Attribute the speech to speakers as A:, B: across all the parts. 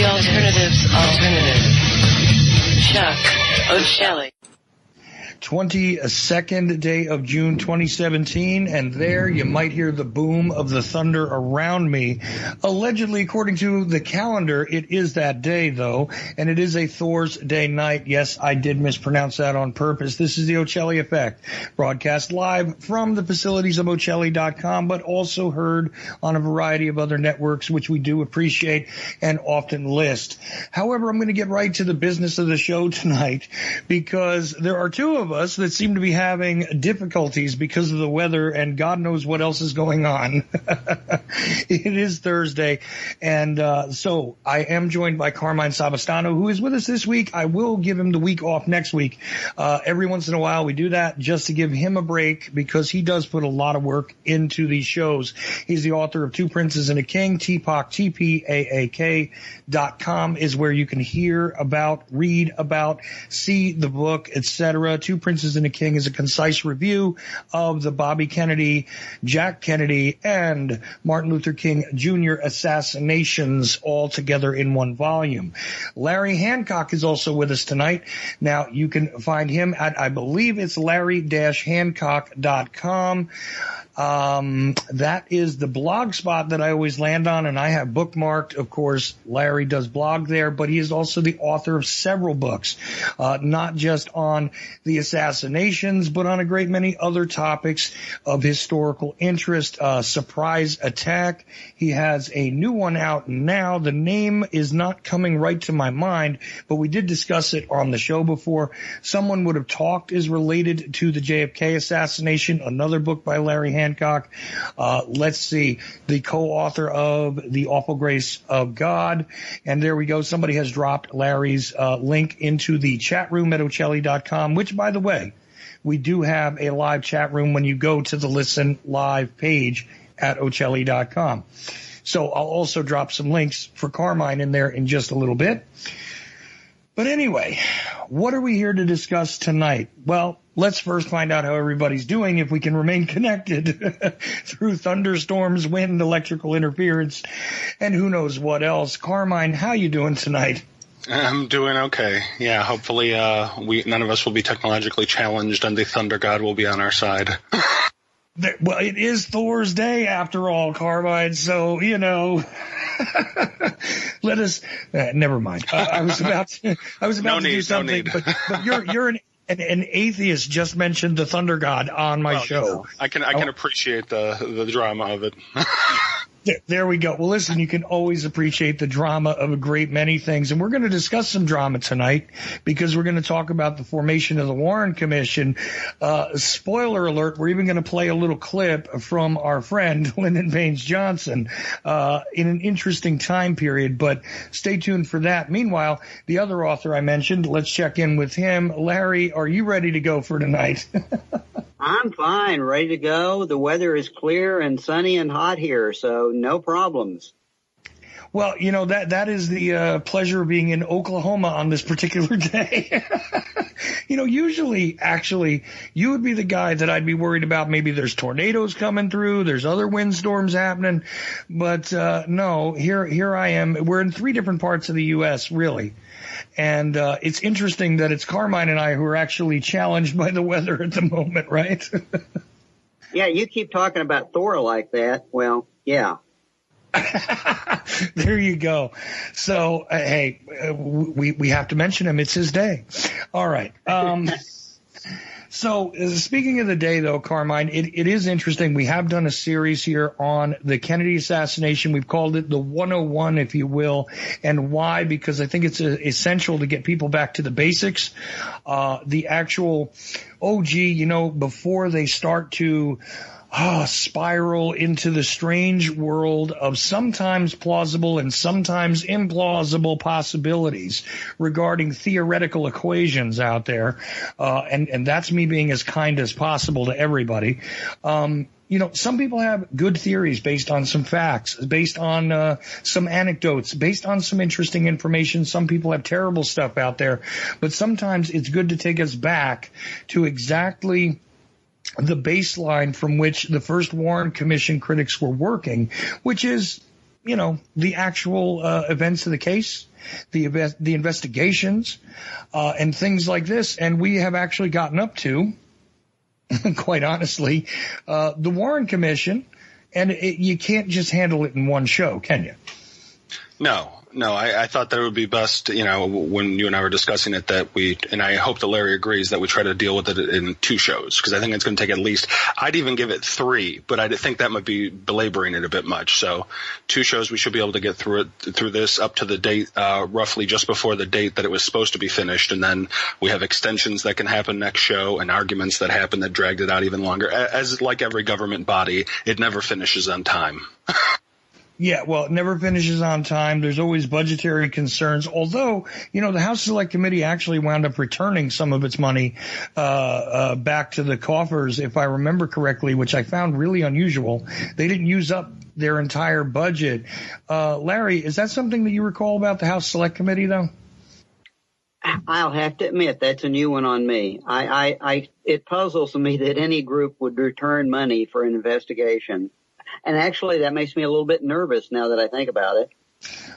A: Alternative. Chuck Ochelli.
B: 22nd day of June 2017, and there you might hear the boom of the thunder around me. Allegedly, according to the calendar, it is that day, though, and it is a Thor's Day night. Yes, I did mispronounce that on purpose. This is the Ochelli Effect, broadcast live from the facilities of Ochelli.com, but also heard on a variety of other networks, which we do appreciate and often list. However, I'm going to get right to the business of the show tonight, because there are two of us that seem to be having difficulties because of the weather, and God knows what else is going on. It is Thursday, and so I am joined by Carmine Savastano, who is with us this week. I will give him the week off next week. Every once in a while we do that just to give him a break, because he does put a lot of work into these shows. He's the author of Two Princes and a King. TPAAK.com is where you can hear about, read about, see the book, etc. Two Princes and a King is a concise review of the Bobby Kennedy, Jack Kennedy, and Martin Luther King Jr. assassinations all together in one volume. Larry Hancock is also with us tonight. Now, you can find him at, I believe it's larry-hancock.com. That is the blog spot that I always land on, and I have bookmarked. Of course, Larry does blog there, but he is also the author of several books, not just on the assassinations, but on a great many other topics of historical interest. Surprise Attack. He has a new one out now. The name is not coming right to my mind, but we did discuss it on the show before. Someone Would Have Talked is related to the JFK assassination, another book by Larry Hancock. Let's see, the co-author of The Awful Grace of God. And there we go. Somebody has dropped Larry's link into the chat room at Ochelli.com, which, by the way, we do have a live chat room when you go to the Listen Live page at Ochelli.com. So I'll also drop some links for Carmine in there in just a little bit. But anyway, what are we here to discuss tonight? Well, let's first find out how everybody's doing, if we can remain connected through thunderstorms, wind, electrical interference, and who knows what else. Carmine, how you doing tonight?
C: I'm doing okay. Yeah, hopefully none of us will be technologically challenged, and the Thunder God will be on our side.
B: Well, it is Thor's Day after all, Carmine, so, you know, let us, never mind. I was about to do something, but you're an atheist just mentioned the Thunder God on my show.
C: You know, I can appreciate the drama of it.
B: There we go. Well, listen, you can always appreciate the drama of a great many things. And we're going to discuss some drama tonight, because we're going to talk about the formation of the Warren Commission. Spoiler alert, we're even going to play a little clip from our friend Lyndon Baines Johnson in an interesting time period. But stay tuned for that. Meanwhile, the other author I mentioned, let's check in with him. Larry, are you ready to go for tonight?
D: I'm fine, ready to go. The weather is clear and sunny and hot here, so no problems.
B: Well, you know, that is the pleasure of being in Oklahoma on this particular day. You know, usually, actually, you would be the guy that I'd be worried about. Maybe there's tornadoes coming through, there's other windstorms happening. But no, here I am. We're in 3 different parts of the U.S., really. And it's interesting that it's Carmine and I who are actually challenged by the weather at the moment, right?
D: Yeah, you keep talking about Thor like that. Well, yeah.
B: There you go. So, hey, we have to mention him. It's his day. All right. So, speaking of the day, though, Carmine, it is interesting. We have done a series here on the Kennedy assassination. We've called it the 101, if you will. And why? Because I think it's essential to get people back to the basics. The actual OG, you know, before they start to spiral into the strange world of sometimes plausible and sometimes implausible possibilities regarding theoretical equations out there. And that's me being as kind as possible to everybody. You know, some people have good theories based on some facts, based on some anecdotes, based on some interesting information. Some people have terrible stuff out there. But sometimes it's good to take us back to exactly the baseline from which the first Warren Commission critics were working, which is, you know, the actual events of the case the investigations, and things like this. And we have actually gotten up to, quite honestly, the Warren Commission, and you can't just handle it in one show, can you?
C: No, I thought that it would be best, when you and I were discussing it, that and I hope that Larry agrees, that we try to deal with it in 2 shows, because I think it's going to take at least, I'd even give it 3, but I think that might be belaboring it a bit much. So 2 shows, we should be able to get through this up to the date, roughly just before the date that it was supposed to be finished. And then we have extensions that can happen next show and arguments that happen that dragged it out even longer. As like every government body, it never finishes on time.
B: Yeah, well, it never finishes on time. There's always budgetary concerns, although, the House Select Committee actually wound up returning some of its money back to the coffers, if I remember correctly, which I found really unusual. They didn't use up their entire budget. Larry, is that something that you recall about the House Select Committee, though?
D: I'll have to admit that's a new one on me. It puzzles me that any group would return money for an investigation. And actually, that makes me a little bit nervous now that I think about it.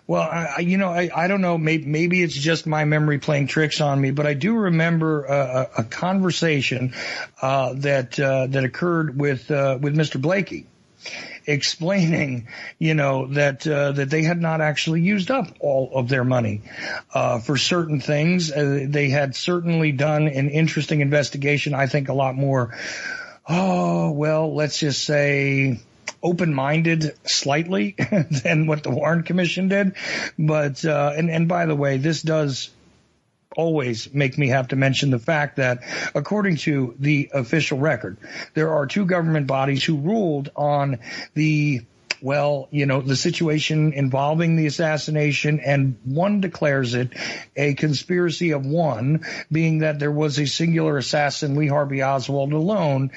B: Well, I don't know. Maybe it's just my memory playing tricks on me, but I do remember a conversation that occurred with Mr. Blakey, explaining, that they had not actually used up all of their money for certain things. They had certainly done an interesting investigation. I think a lot more. Let's just say, open-minded slightly than what the Warren Commission did. But, and by the way, this does always make me have to mention the fact that according to the official record, there are 2 government bodies who ruled on the situation involving the assassination, and one declares it a conspiracy of one, being that there was a singular assassin, Lee Harvey Oswald alone,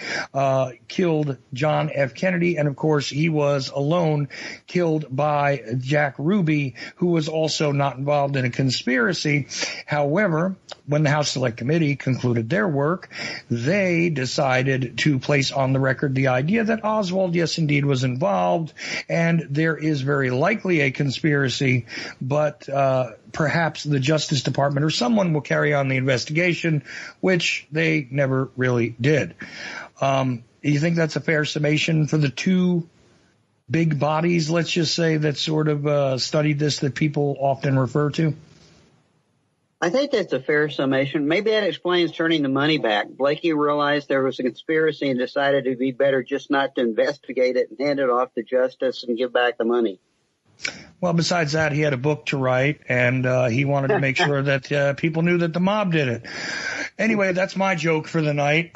B: killed John F. Kennedy, and of course he was alone killed by Jack Ruby, who was also not involved in a conspiracy. However, when the House Select Committee concluded their work, they decided to place on the record the idea that Oswald, yes, indeed, was involved, and there is very likely a conspiracy, but perhaps the Justice Department or someone will carry on the investigation, which they never really did. Do you think that's a fair summation for the 2 big bodies, let's just say, that sort of studied this, that people often refer to?
D: I think that's a fair summation. Maybe that explains turning the money back. Blakey realized there was a conspiracy and decided it'd be better just not to investigate it and hand it off to justice and give back the money.
B: Well, besides that, he had a book to write, and he wanted to make sure that people knew that the mob did it. Anyway, that's my joke for the night.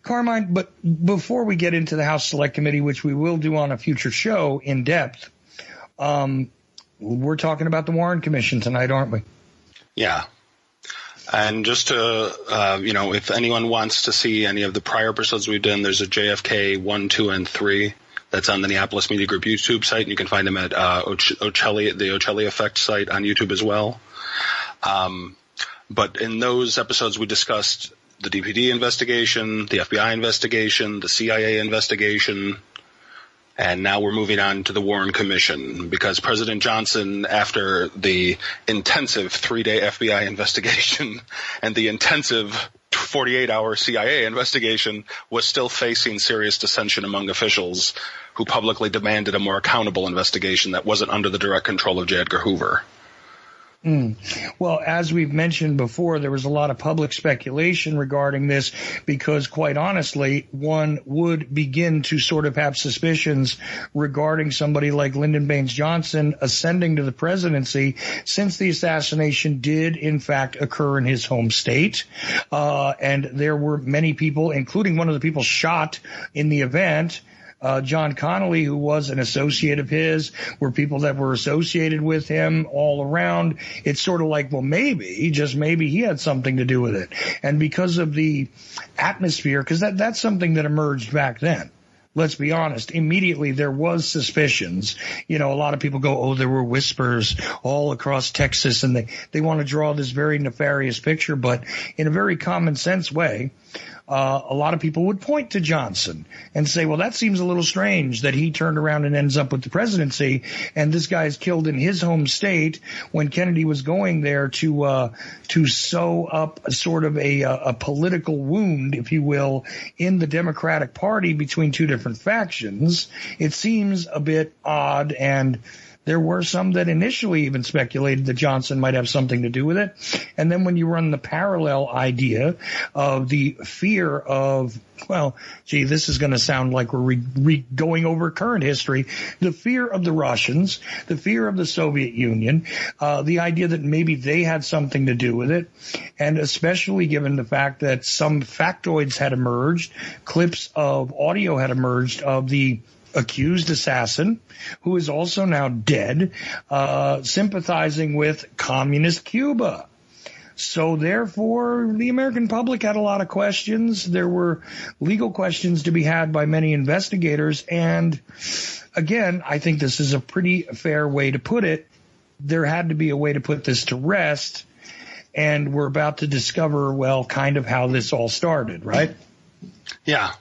B: Carmine, but before we get into the House Select Committee, which we will do on a future show in depth, we're talking about the Warren Commission tonight, aren't we?
C: Yeah. And just to, if anyone wants to see any of the prior episodes we've done, there's a JFK 1, 2, and 3 that's on the Neapolis Media Group YouTube site, and you can find them at the Ochelli Effect site on YouTube as well. But in those episodes, we discussed the DPD investigation, the FBI investigation, the CIA investigation, and now we're moving on to the Warren Commission, because President Johnson, after the intensive 3-day FBI investigation and the intensive 48-hour CIA investigation, was still facing serious dissension among officials who publicly demanded a more accountable investigation that wasn't under the direct control of J. Edgar Hoover.
B: Well, as we've mentioned before, there was a lot of public speculation regarding this because, quite honestly, one would begin to sort of have suspicions regarding somebody like Lyndon Baines Johnson ascending to the presidency, since the assassination did, in fact, occur in his home state. And there were many people, including one of the people shot in the event, John Connolly, who was an associate of his, were people that were associated with him all around. It's sort of like, well, maybe, just maybe he had something to do with it. And because of the atmosphere, because that's something that emerged back then. Let's be honest, immediately there was suspicions. A lot of people go, oh, there were whispers all across Texas, and they want to draw this very nefarious picture. But in a very common sense way, a lot of people would point to Johnson and say, well, that seems a little strange that he turned around and ends up with the presidency, and this guy is killed in his home state when Kennedy was going there to sew up sort of a political wound, if you will, in the Democratic Party between two different factions. It seems a bit odd, and there were some that initially even speculated that Johnson might have something to do with it. And then when you run the parallel idea of the fear of, well, gee, this is going to sound like we're going over current history, the fear of the Russians, the fear of the Soviet Union, the idea that maybe they had something to do with it, and especially given the fact that some factoids had emerged, clips of audio had emerged of the accused assassin, who is also now dead, sympathizing with communist Cuba. So therefore, the American public had a lot of questions. There were legal questions to be had by many investigators. And again, I think this is a pretty fair way to put it. There had to be a way to put this to rest. And we're about to discover, well, kind of how this all started, right?
C: Yeah.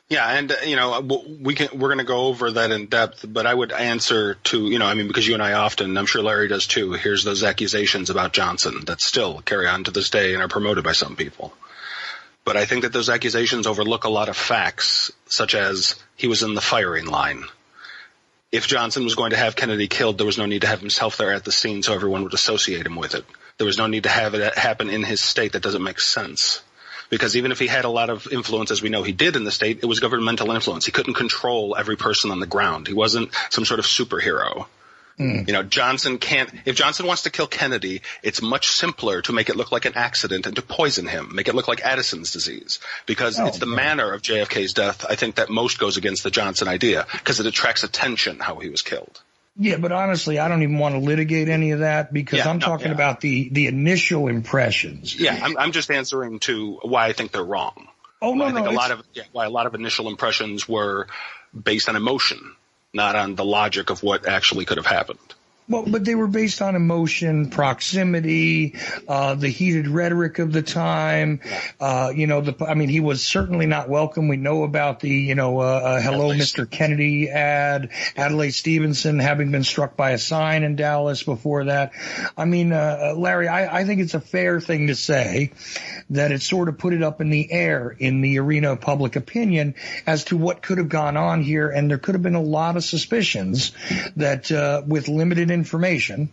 C: Yeah, and we're going to go over that in depth, but I would answer to, because you and I often, I'm sure Larry does too, here's those accusations about Johnson that still carry on to this day and are promoted by some people. But I think that those accusations overlook a lot of facts, such as he was in the firing line. If Johnson was going to have Kennedy killed, there was no need to have himself there at the scene so everyone would associate him with it. There was no need to have it happen in his state. That doesn't make sense. Because even if he had a lot of influence, as we know he did in the state, it was governmental influence. He couldn't control every person on the ground. He wasn't some sort of superhero. Johnson can't – if Johnson wants to kill Kennedy, it's much simpler to make it look like an accident and to poison him, make it look like Addison's disease. Because it's the manner of JFK's death, I think, that most goes against the Johnson idea, because it attracts attention how he was killed.
B: Yeah, but honestly, I don't even want to litigate any of that because I'm talking about the initial impressions.
C: Yeah, I'm just answering to why I think they're wrong.
B: Oh, no,
C: I think why a lot of initial impressions were based on emotion, not on the logic of what actually could have happened.
B: Well, but they were based on emotion, proximity, the heated rhetoric of the time. He was certainly not welcome. We know about the, hello, Mr. Kennedy ad, Adlai Stevenson having been struck by a sign in Dallas before that. I mean, Larry, I think it's a fair thing to say that it sort of put it up in the air in the arena of public opinion as to what could have gone on here. And there could have been a lot of suspicions that with limited information,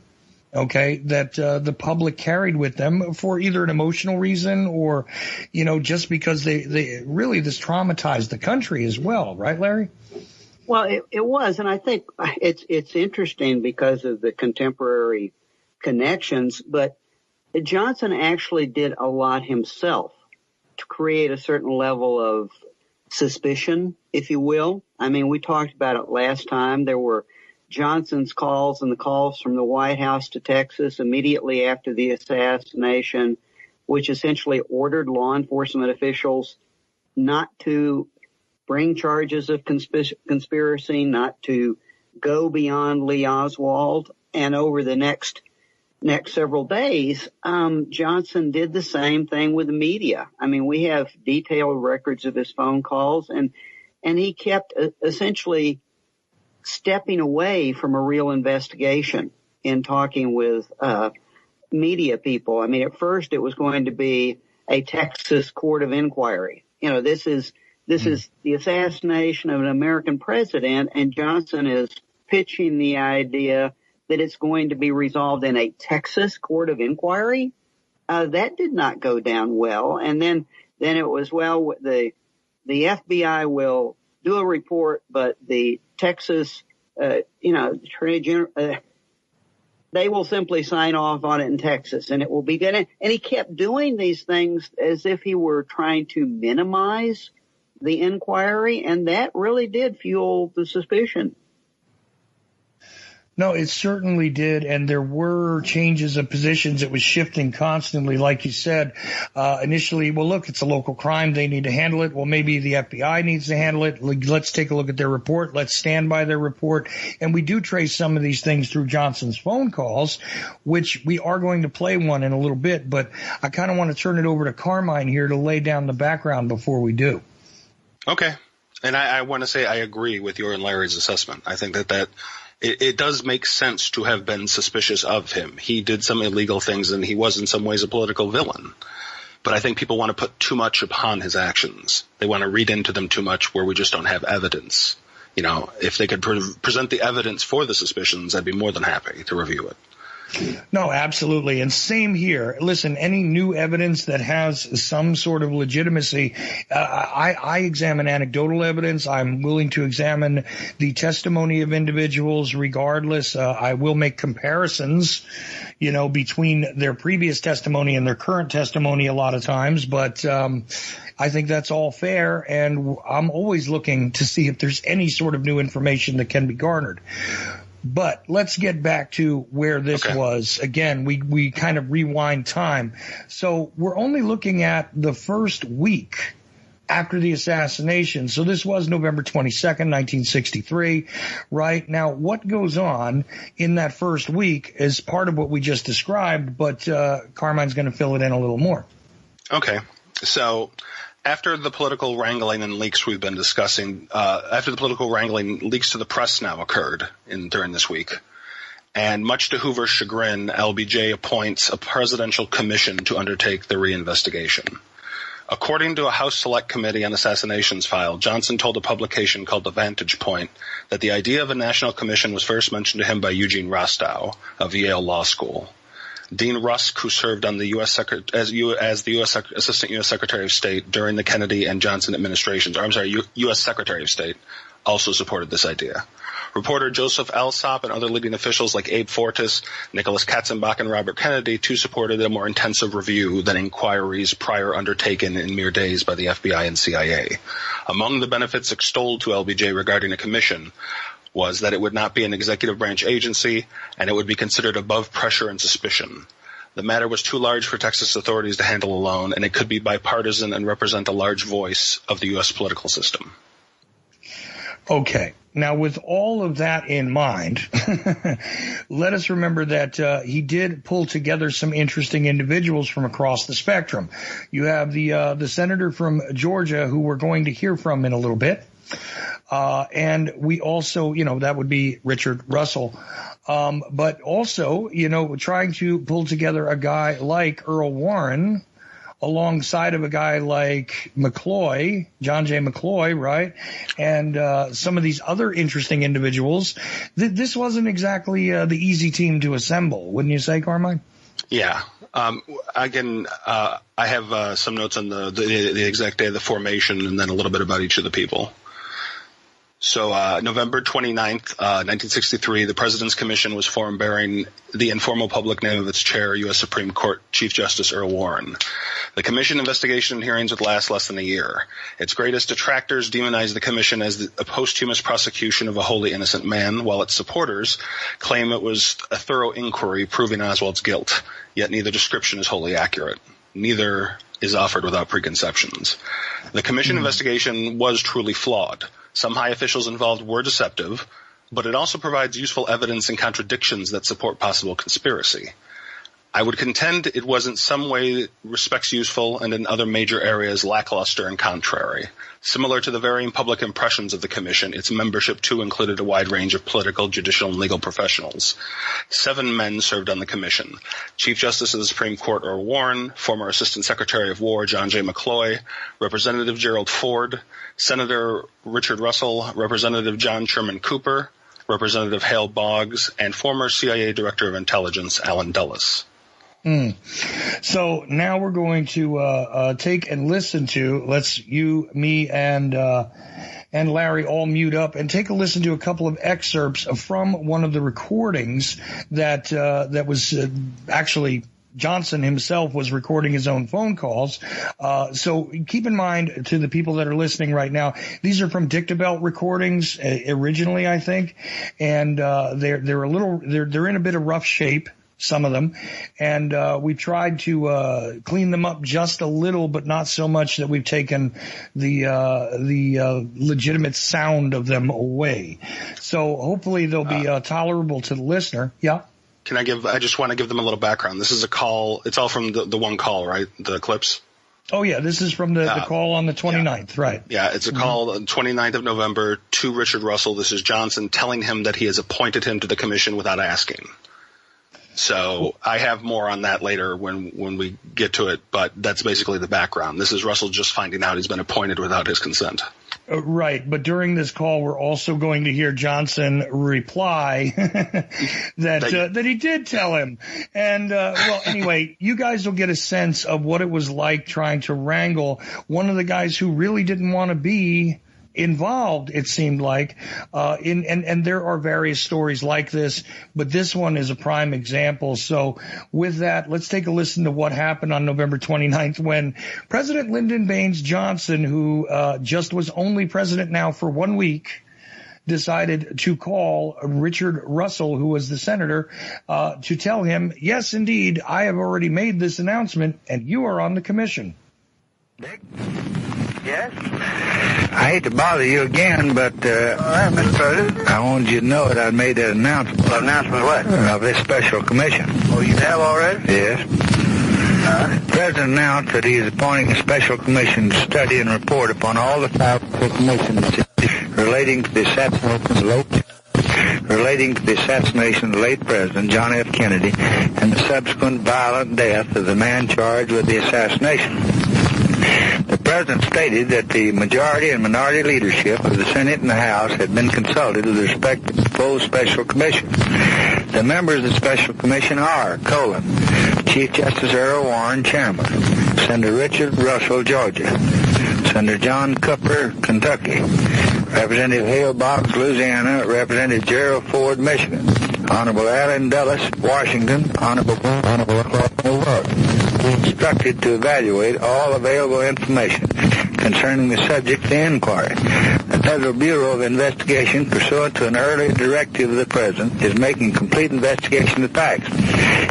B: that the public carried with them for either an emotional reason or, just because they really this traumatized the country as well. Right, Larry?
D: Well, it was. And I think it's interesting because of the contemporary connections, but Johnson actually did a lot himself to create a certain level of suspicion, if you will. I mean, we talked about it last time. There were Johnson's calls and the calls from the White House to Texas immediately after the assassination, which essentially ordered law enforcement officials not to bring charges of conspiracy, not to go beyond Lee Oswald. And over the next several days, Johnson did the same thing with the media. I mean, we have detailed records of his phone calls, and he kept essentially stepping away from a real investigation in talking with media people. I mean, at first it was going to be a Texas court of inquiry. This is the assassination of an American president, and Johnson is pitching the idea that it's going to be resolved in a Texas court of inquiry. That did not go down well. And then it was, the FBI will do a report, but the Texas, Attorney General, they will simply sign off on it in Texas and it will be good. And he kept doing these things as if he were trying to minimize the inquiry. And that really did fuel the suspicion.
B: No, it certainly did, and there were changes of positions. It was shifting constantly, like you said. Initially, well, look, it's a local crime. They need to handle it. Well, maybe the FBI needs to handle it. Let's take a look at their report. Let's stand by their report. And we do trace some of these things through Johnson's phone calls, which we are going to play one in a little bit. But I kind of want to turn it over to Carmine here to lay down the background before we do.
C: Okay. And I want to say I agree with your and Larry's assessment. I think that it does make sense to have been suspicious of him. He did some illegal things, and he was in some ways a political villain. But I think people want to put too much upon his actions. They want to read into them too much where we just don't have evidence. You know, if they could present the evidence for the suspicions, I'd be more than happy to review it.
B: No, absolutely. And same here. Listen, any new evidence that has some sort of legitimacy, I examine anecdotal evidence. I'm willing to examine the testimony of individuals regardless. I will make comparisons, you know, between their previous testimony and their current testimony a lot of times. But I think that's all fair. And I'm always looking to see if there's any sort of new information that can be garnered. But let's get back to where this was. Again, we kind of rewind time. So we're only looking at the first week after the assassination. So this was November 22nd, 1963, right? Now, what goes on in that first week is part of what we just described, but Carmine's going to fill it in a little more.
C: Okay. So after the political wrangling and leaks we've been discussing, after the political wrangling, leaks to the press now occurred during this week. And much to Hoover's chagrin, LBJ appoints a presidential commission to undertake the reinvestigation. According to a House Select Committee on Assassinations file, Johnson told a publication called The Vantage Point that the idea of a national commission was first mentioned to him by Eugene Rostow of Yale Law School. Dean Rusk, who served on the as the Assistant U.S. Secretary of State during the Kennedy and Johnson administrations, U.S. Secretary of State, also supported this idea. Reporter Joseph Alsop and other leading officials like Abe Fortas, Nicholas Katzenbach, and Robert Kennedy too supported a more intensive review than inquiries prior undertaken in mere days by the FBI and CIA. Among the benefits extolled to LBJ regarding a commission was that it would not be an executive branch agency, and it would be considered above pressure and suspicion. The matter was too large for Texas authorities to handle alone, and it could be bipartisan and represent a large voice of the U.S. political system.
B: Okay. Now, with all of that in mind, let us remember that he did pull together some interesting individuals from across the spectrum. You have the senator from Georgia, who we're going to hear from in a little bit. And we also, you know, that would be Richard Russell. But also, you know, trying to pull together a guy like Earl Warren alongside of a guy like McCloy, John J. McCloy, right? And some of these other interesting individuals. This wasn't exactly the easy team to assemble, wouldn't you say, Carmine?
C: Yeah. Again, I have some notes on the exact day of the formation and then a little bit about each of the people. So November 29th, 1963, the President's Commission was formed bearing the informal public name of its chair, U.S. Supreme Court Chief Justice Earl Warren. The Commission investigation and hearings would last less than a year. Its greatest detractors demonized the Commission as a posthumous prosecution of a wholly innocent man, while its supporters claim it was a thorough inquiry proving Oswald's guilt. Yet neither description is wholly accurate. Neither is offered without preconceptions. The Commission investigation was truly flawed. Some high officials involved were deceptive, but it also provides useful evidence and contradictions that support possible conspiracy. I would contend it was in some way respects useful and in other major areas lackluster and contrary. Similar to the varying public impressions of the Commission, its membership too included a wide range of political, judicial, and legal professionals. 7 men served on the Commission: Chief Justice of the Supreme Court Earl Warren, former Assistant Secretary of War John J. McCloy, Representative Gerald Ford, Senator Richard Russell, Representative John Sherman Cooper, Representative Hale Boggs, and former CIA Director of Intelligence Allen Dulles.
B: So now we're going to take and listen to, you, me, and Larry all mute up and take a listen to a couple of excerpts from one of the recordings that was actually Johnson himself was recording his own phone calls. So keep in mind, to the people that are listening right now, these are from Dictabelt recordings originally, I think, and they're in a bit of rough shape, some of them, and we tried to clean them up just a little, but not so much that we've taken the legitimate sound of them away. So hopefully they'll be tolerable to the listener. Yeah.
C: I just want to give them a little background. This is a call. It's all from the one call, right? The clips.
B: Oh, yeah. This is from the call on the 29th, right?
C: Yeah, it's a call on the 29th of November to Richard Russell. This is Johnson telling him that he has appointed him to the commission without asking. So I have more on that later when we get to it, but that's basically the background. This is Russell just finding out he's been appointed without his consent.
B: Right, but during this call, we're also going to hear Johnson reply that he did tell him. And, well, anyway, you guys will get a sense of what it was like trying to wrangle one of the guys who really didn't want to be involved, it seemed like, and there are various stories like this, but this one is a prime example. So with that, let's take a listen to what happened on November 29th when President Lyndon Baines Johnson, who just was only president now for 1 week, decided to call Richard Russell, who was the senator, to tell him, yes, indeed, I have already made this announcement, and you are on the commission.
E: Dick? Yes? I hate to bother you again, but Mr. President, I wanted you to know that I made that announcement. Well, announcement of what? Of this special commission. Oh, you have already? Yes. The President announced that he is appointing a special commission to study and report upon all the facts of the commission relating to the assassination of the late President John F. Kennedy and the subsequent violent death of the man charged with the assassination. The President stated that the majority and minority leadership of the Senate and the House had been consulted with respect to the proposed special commission. The members of the special commission are, Chief Justice Earl Warren, Chairman, Senator Richard Russell, Georgia, Senator John Cooper, Kentucky, Representative Hale Boggs, Louisiana, Representative Gerald Ford, Michigan, Honorable Allen Dulles, Washington, Honorable instructed to evaluate all available information concerning the subject of the inquiry. The Federal Bureau of Investigation, pursuant to an earlier directive of the President, is making complete investigation of the facts.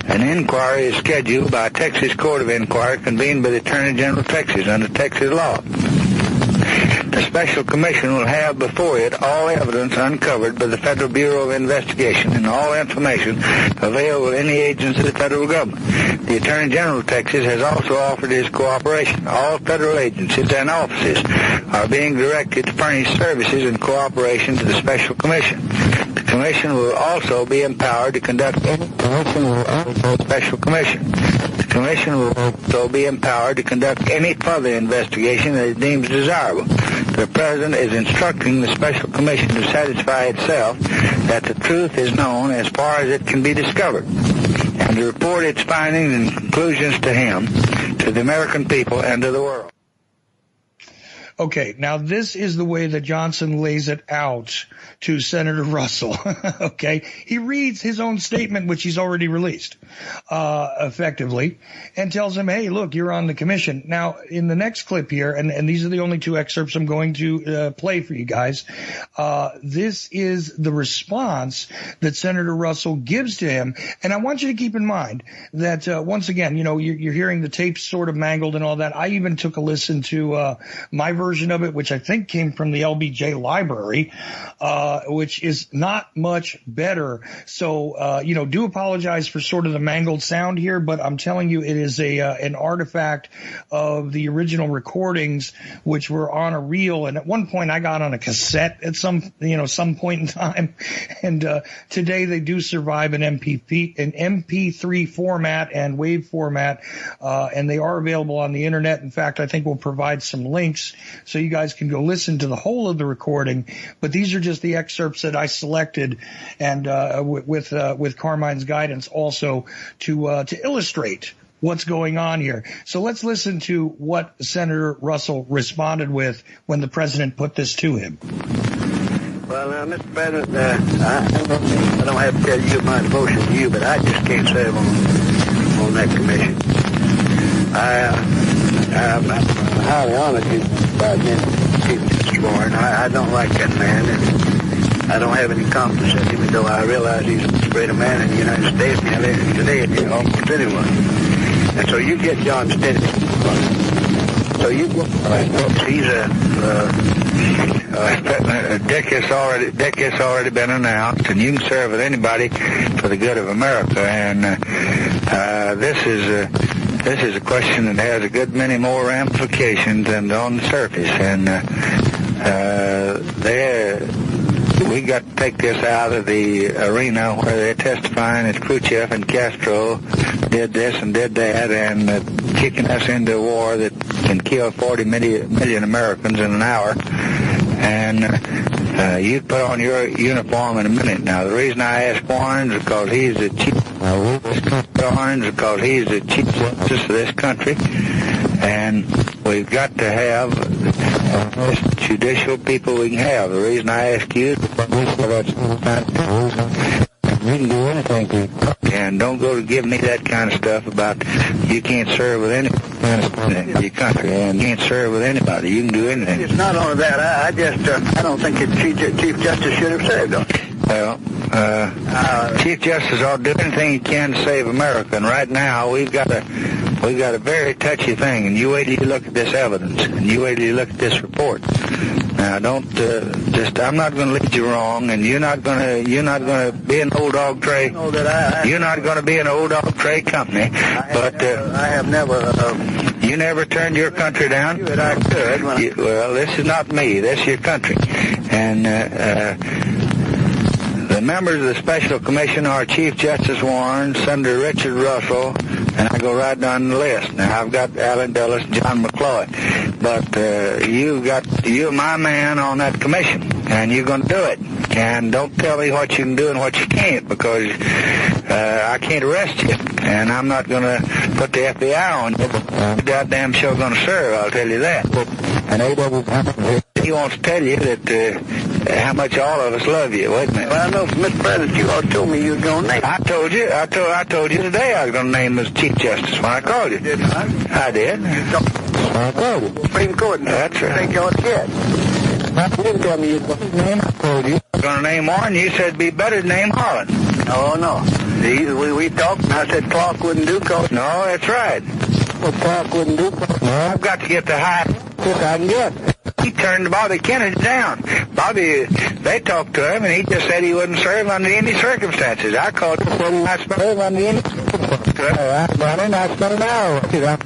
E: An inquiry is scheduled by Texas Court of Inquiry convened by the Attorney General of Texas under Texas law. The Special Commission will have before it all evidence uncovered by the Federal Bureau of Investigation and all information available to any agency of the federal government. The Attorney General of Texas has also offered his cooperation. All federal agencies and offices are being directed to furnish services in cooperation to the Special Commission. The Commission will also be empowered to conduct any Special Commission. The Commission will also be empowered to conduct any further investigation that it deems desirable. The President is instructing the Special Commission to satisfy itself that the truth is known as far as it can be discovered, and to report its findings and conclusions to him, to the American people, and to the world.
B: Okay, now this is the way that Johnson lays it out to Senator Russell. Okay, he reads his own statement, which he's already released, effectively, and tells him, hey, look, you're on the commission. Now, in the next clip here, and these are the only two excerpts I'm going to play for you guys, this is the response that Senator Russell gives to him. And I want you to keep in mind that, once again, you know, you're hearing the tapes sort of mangled and all that. I even took a listen to my version of it, which I think came from the LBJ library, which is not much better. So, you know, do apologize for sort of the mangled sound here, but I'm telling you, it is an artifact of the original recordings, which were on a reel. And at one point I got on a cassette at some point in time. And, today they do survive in MP3 format and WAV format. And they are available on the internet. In fact, I think we'll provide some links so you guys can go listen to the whole of the recording. But these are just the excerpts that I selected, and with Carmine's guidance also to illustrate what's going on here. So let's listen to what Senator Russell responded with when the president put this to him.
E: Well, Mr. President, I don't have to tell you my devotion to you, but I just can't say on on that commission. I'm highly honored by Chief Justice Warren. I don't like that man, and I don't have any confidence in him, even though I realize he's as great a man in the United States today as almost anyone. And so you get John Stinnett. So you get he's a deck has already been announced, and you can serve with anybody for the good of America. And this is a question that has a good many more ramifications than on the surface. And we got to take this out of the arena where they're testifying that Khrushchev and Castro did this and did that, and kicking us into a war that can kill 40 million Americans in an hour. And you put on your uniform in a minute. Now, the reason I ask Warren is because he's the chief. Warren is because he's the chief justice of this country, and we've got to have the most judicial people we can have. The reason I ask you is because you can do anything, and don't go to give me that kind of stuff about you can't serve with any in your country, and you can't serve with anybody. You can do anything. It's not only that. I don't think the Chief Justice should have served on it. Well, Chief Justice ought to do anything he can to save America, and right now we've got a very touchy thing, and you wait till you look at this evidence, and you wait till you look at this report. Now, don't I'm not going to lead you wrong, and you're not going to be an old dog tray. You're not going to be an old dog tray company. I have never. You never turned your country down. I could. Well, this is not me. This is your country, and the members of the Special Commission are Chief Justice Warren, Senator Richard Russell, and I go right down the list. Now, I've got Allen Dulles, John McCloy, but you're my man on that commission, and you're going to do it. And don't tell me what you can do and what you can't, because I can't arrest you, and I'm not going to put the FBI on you. The goddamn show going to serve, I'll tell you that. And he wants to tell you that how much all of us love you. Wait a minute. Well, I know, Mr. President, you all told me you were going to name. I told you today I was going to name him as Chief Justice when I called you. Did I? I did. I told you. Supreme Court. That's right. I think you ought to get. You didn't tell me you were going to name. I told you. I was going to name Warren. You said it'd be better to name Holland. Oh, no. We talked, and I said Clark wouldn't do cause. No, that's right. Well, Clark wouldn't do cause. No, I've got to get the highest I can get. He turned Bobby Kennedy down. Bobby, they talked to him, and he just said he wouldn't serve under any circumstances. I called him, said he would not serve under any circumstances. I spent an hour with you. I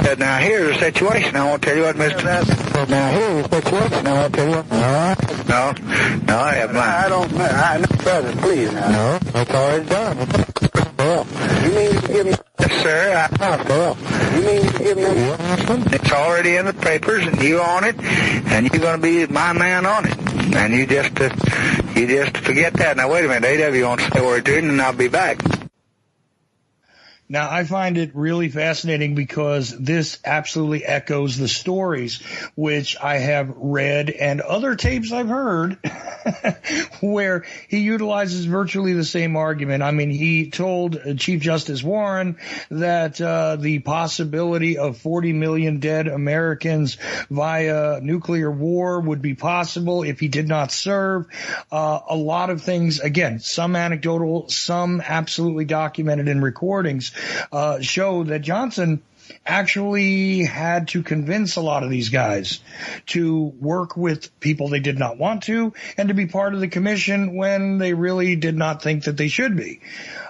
E: said, now here's the situation. I won't tell you what, Mr. Now here's the situation. I won't tell you what. No, I have mine. I don't know. No, President, please. No, it's already done. Well, you mean you give me... Yes, sir. You mean you give me... It's already in the papers, and you own it, and you're going to be my man on it. And you just forget that. Now, wait a minute. AW wants to say a word to you, and I'll be back.
B: Now, I find it really fascinating because this absolutely echoes the stories which I have read and other tapes I've heard where he utilizes virtually the same argument. I mean, he told Chief Justice Warren that the possibility of 40 million dead Americans via nuclear war would be possible if he did not serve. A lot of things, again, some anecdotal, some absolutely documented in recordings, show that Johnson actually had to convince a lot of these guys to work with people they did not want to and to be part of the commission when they really did not think that they should be.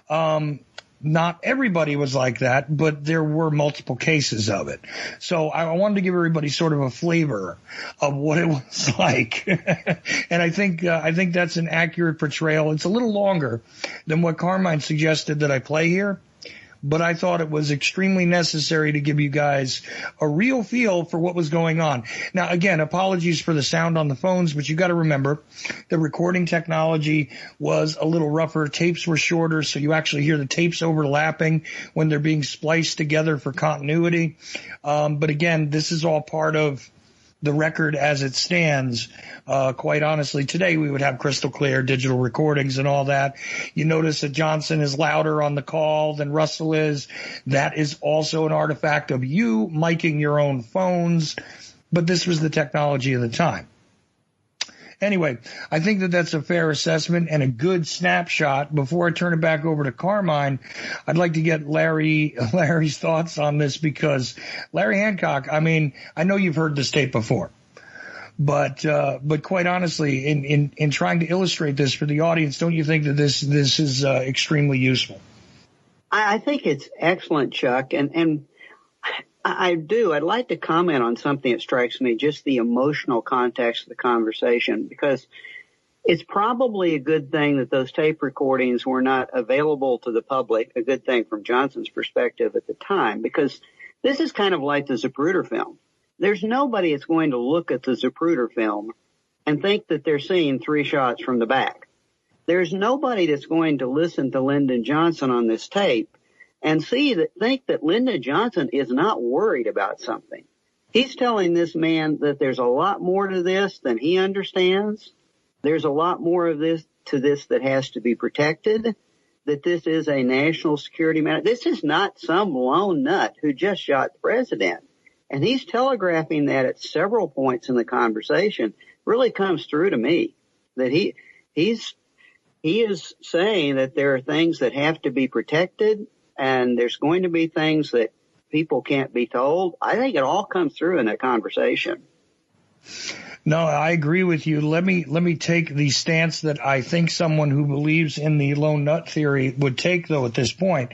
B: Not everybody was like that, but there were multiple cases of it. So I wanted to give everybody sort of a flavor of what it was like. And I think that's an accurate portrayal. It's a little longer than what Carmine suggested that I play here, but I thought it was extremely necessary to give you guys a real feel for what was going on. Now, again, apologies for the sound on the phones, but you got to remember the recording technology was a little rougher. Tapes were shorter, so you actually hear the tapes overlapping when they're being spliced together for continuity. But again, this is all part of the record as it stands, quite honestly, today we would have crystal clear digital recordings and all that. You notice that Johnson is louder on the call than Russell is. That is also an artifact of you miking your own phones, but this was the technology of the time. Anyway, I think that that's a fair assessment and a good snapshot. Before I turn it back over to Carmine, I'd like to get Larry's thoughts on this, because Larry Hancock, I mean, I know you've heard this tape before, but quite honestly, in trying to illustrate this for the audience, don't you think that this is extremely useful?
D: I think it's excellent, Chuck, and I do. I'd like to comment on something that strikes me, just the emotional context of the conversation, because it's probably a good thing that those tape recordings were not available to the public, a good thing from Johnson's perspective at the time, because this is kind of like the Zapruder film. There's nobody that's going to look at the Zapruder film and think that they're seeing 3 shots from the back. There's nobody that's going to listen to Lyndon Johnson on this tape and think that Lyndon Johnson is not worried about something. He's telling this man that there's a lot more to this than he understands. There's a lot more of this that has to be protected, that this is a national security matter. This is not some lone nut who just shot the president. And he's telegraphing that at several points in the conversation. Really comes through to me that he is saying that there are things that have to be protected, and there's going to be things that people can't be told. I think it all comes through in that conversation.
B: No, I agree with you. Let me take the stance that I think someone who believes in the lone nut theory would take, though, at this point,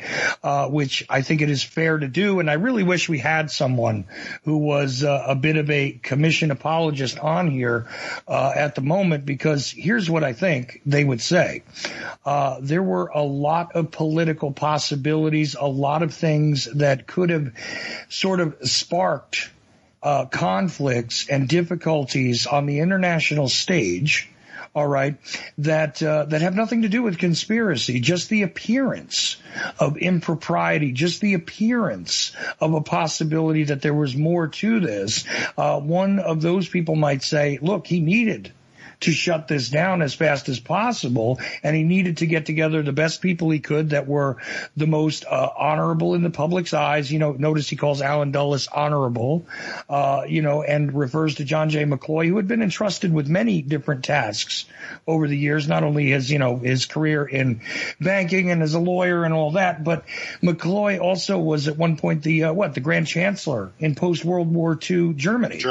B: which I think it is fair to do. And I really wish we had someone who was a bit of a commission apologist on here at the moment, because here's what I think they would say. There were a lot of political possibilities, a lot of things that could have sort of sparked conflicts and difficulties on the international stage, all right, that have nothing to do with conspiracy, just the appearance of impropriety, just the appearance of a possibility that there was more to this. One of those people might say, look, he needed to shut this down as fast as possible, and he needed to get together the best people he could that were the most honorable in the public's eyes. You know, notice he calls Alan Dulles honorable, and refers to John J. McCloy, who had been entrusted with many different tasks over the years, not only his career in banking and as a lawyer and all that, but McCloy also was at one point the Grand Chancellor in post-World War II Germany.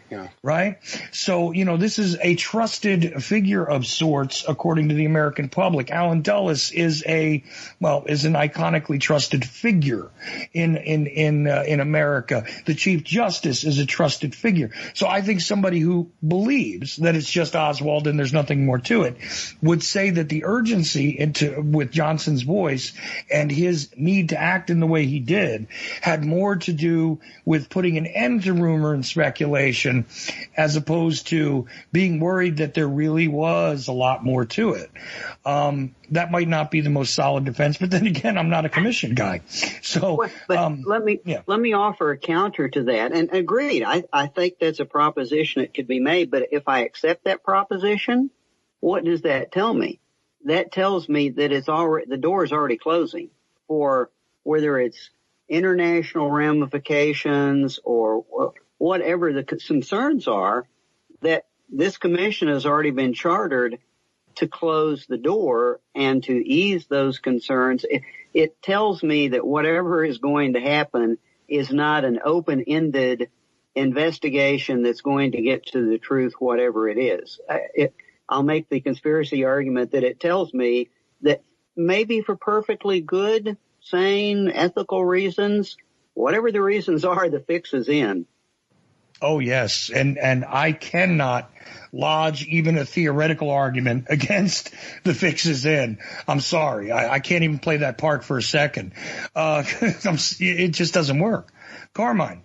B: Yeah. Right? So, this is a trusted figure of sorts, according to the American public. Alan Dulles is an iconically trusted figure in America. The Chief Justice is a trusted figure. So I think somebody who believes that it's just Oswald and there's nothing more to it would say that the urgency with Johnson's voice and his need to act in the way he did had more to do with putting an end to rumor and speculation, as opposed to being worried that there really was a lot more to it. That might not be the most solid defense, but then again, I'm not a commission guy. So,
D: let me offer a counter to that. And agreed, I think that's a proposition that could be made. But if I accept that proposition, what does that tell me? That tells me that the door is already closing for whether it's international ramifications or whatever the concerns are, that this commission has already been chartered to close the door and to ease those concerns. It tells me that whatever is going to happen is not an open-ended investigation that's going to get to the truth, whatever it is. I'll make the conspiracy argument that it tells me that maybe for perfectly good, sane, ethical reasons, whatever the reasons are, the fix is in.
B: Oh, yes. And I cannot lodge even a theoretical argument against the fix is in. I'm sorry. I can't even play that part for a second. It just doesn't work. Carmine,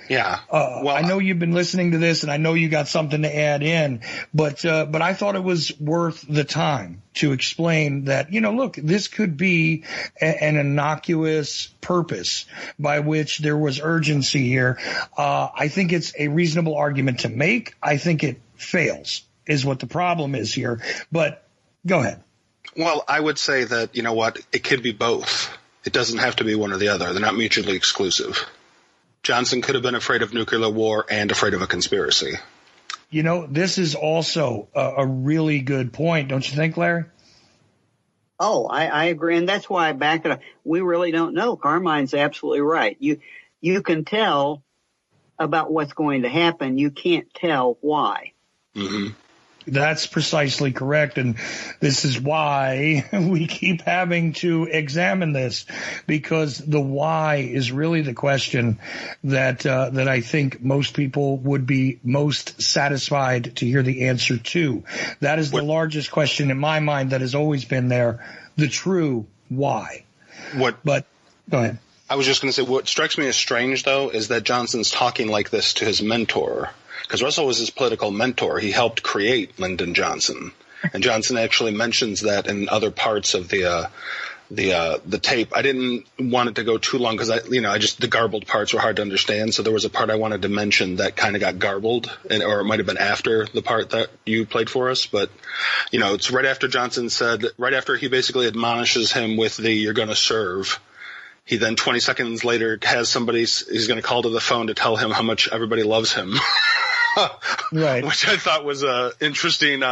C: Yeah.
B: I know you've been listening to this, and I know you got something to add in, but I thought it was worth the time to explain that, look, this could be an innocuous purpose by which there was urgency here. I think it's a reasonable argument to make. I think it fails, is what the problem is here. But go ahead.
C: Well, I would say that, it could be both. It doesn't have to be one or the other. They're not mutually exclusive. Johnson could have been afraid of nuclear war and afraid of a conspiracy.
B: This is also a really good point, don't you think, Larry?
D: Oh, I agree, and that's why I back it up. We really don't know. Carmine's absolutely right. You can tell about what's going to happen. You can't tell why.
C: Mm-hmm.
B: That's precisely correct, and this is why we keep having to examine this, because the why is really the question that I think most people would be most satisfied to hear the answer to. That is the largest question in my mind that has always been there, the true why. But go ahead.
C: I was just going to say, what strikes me as strange, though, is that Johnson's talking like this to his mentor. Because Russell was his political mentor. He helped create Lyndon Johnson. And Johnson actually mentions that in other parts of the tape. I didn't want it to go too long because the garbled parts were hard to understand. So there was a part I wanted to mention that kind of got garbled, or it might have been after the part that you played for us. But, it's right after Johnson said, right after he basically admonishes him with you're going to serve. He then 20 seconds later has he's going to call to the phone to tell him how much everybody loves him.
B: Right.
C: Which I thought was a interesting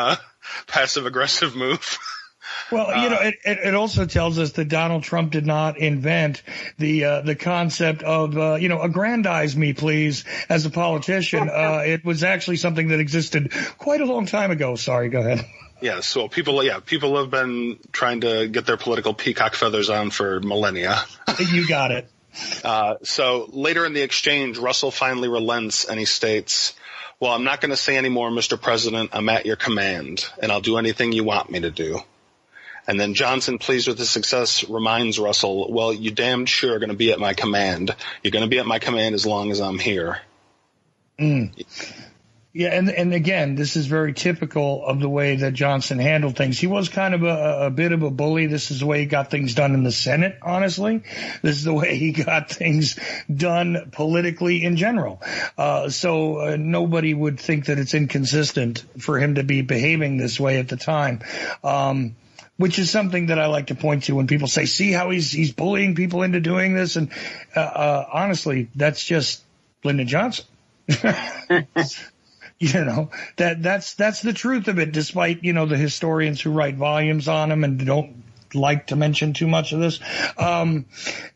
C: passive-aggressive move.
B: Well, it also tells us that Donald Trump did not invent the concept of, aggrandize me, please, as a politician. It was actually something that existed quite a long time ago. Sorry, go ahead.
C: Yeah, so people have been trying to get their political peacock feathers on for millennia.
B: You got it.
C: So later in the exchange, Russell finally relents and he states, "Well, I'm not going to say any more, Mr. President. I'm at your command, and I'll do anything you want me to do." And then Johnson, pleased with his success, reminds Russell, "Well, you damned sure are going to be at my command. You're going to be at my command as long as I'm here." Yeah,
B: and again, this is very typical of the way that Johnson handled things. He was kind of a bit of a bully. This is the way he got things done in the Senate, honestly. This is the way he got things done politically in general. So nobody would think that it's inconsistent for him to be behaving this way at the time. Which is something that I like to point to when people say, see how he's bullying people into doing this. And honestly, that's just Lyndon Johnson. That's the truth of it, despite, the historians who write volumes on him and don't like to mention too much of this.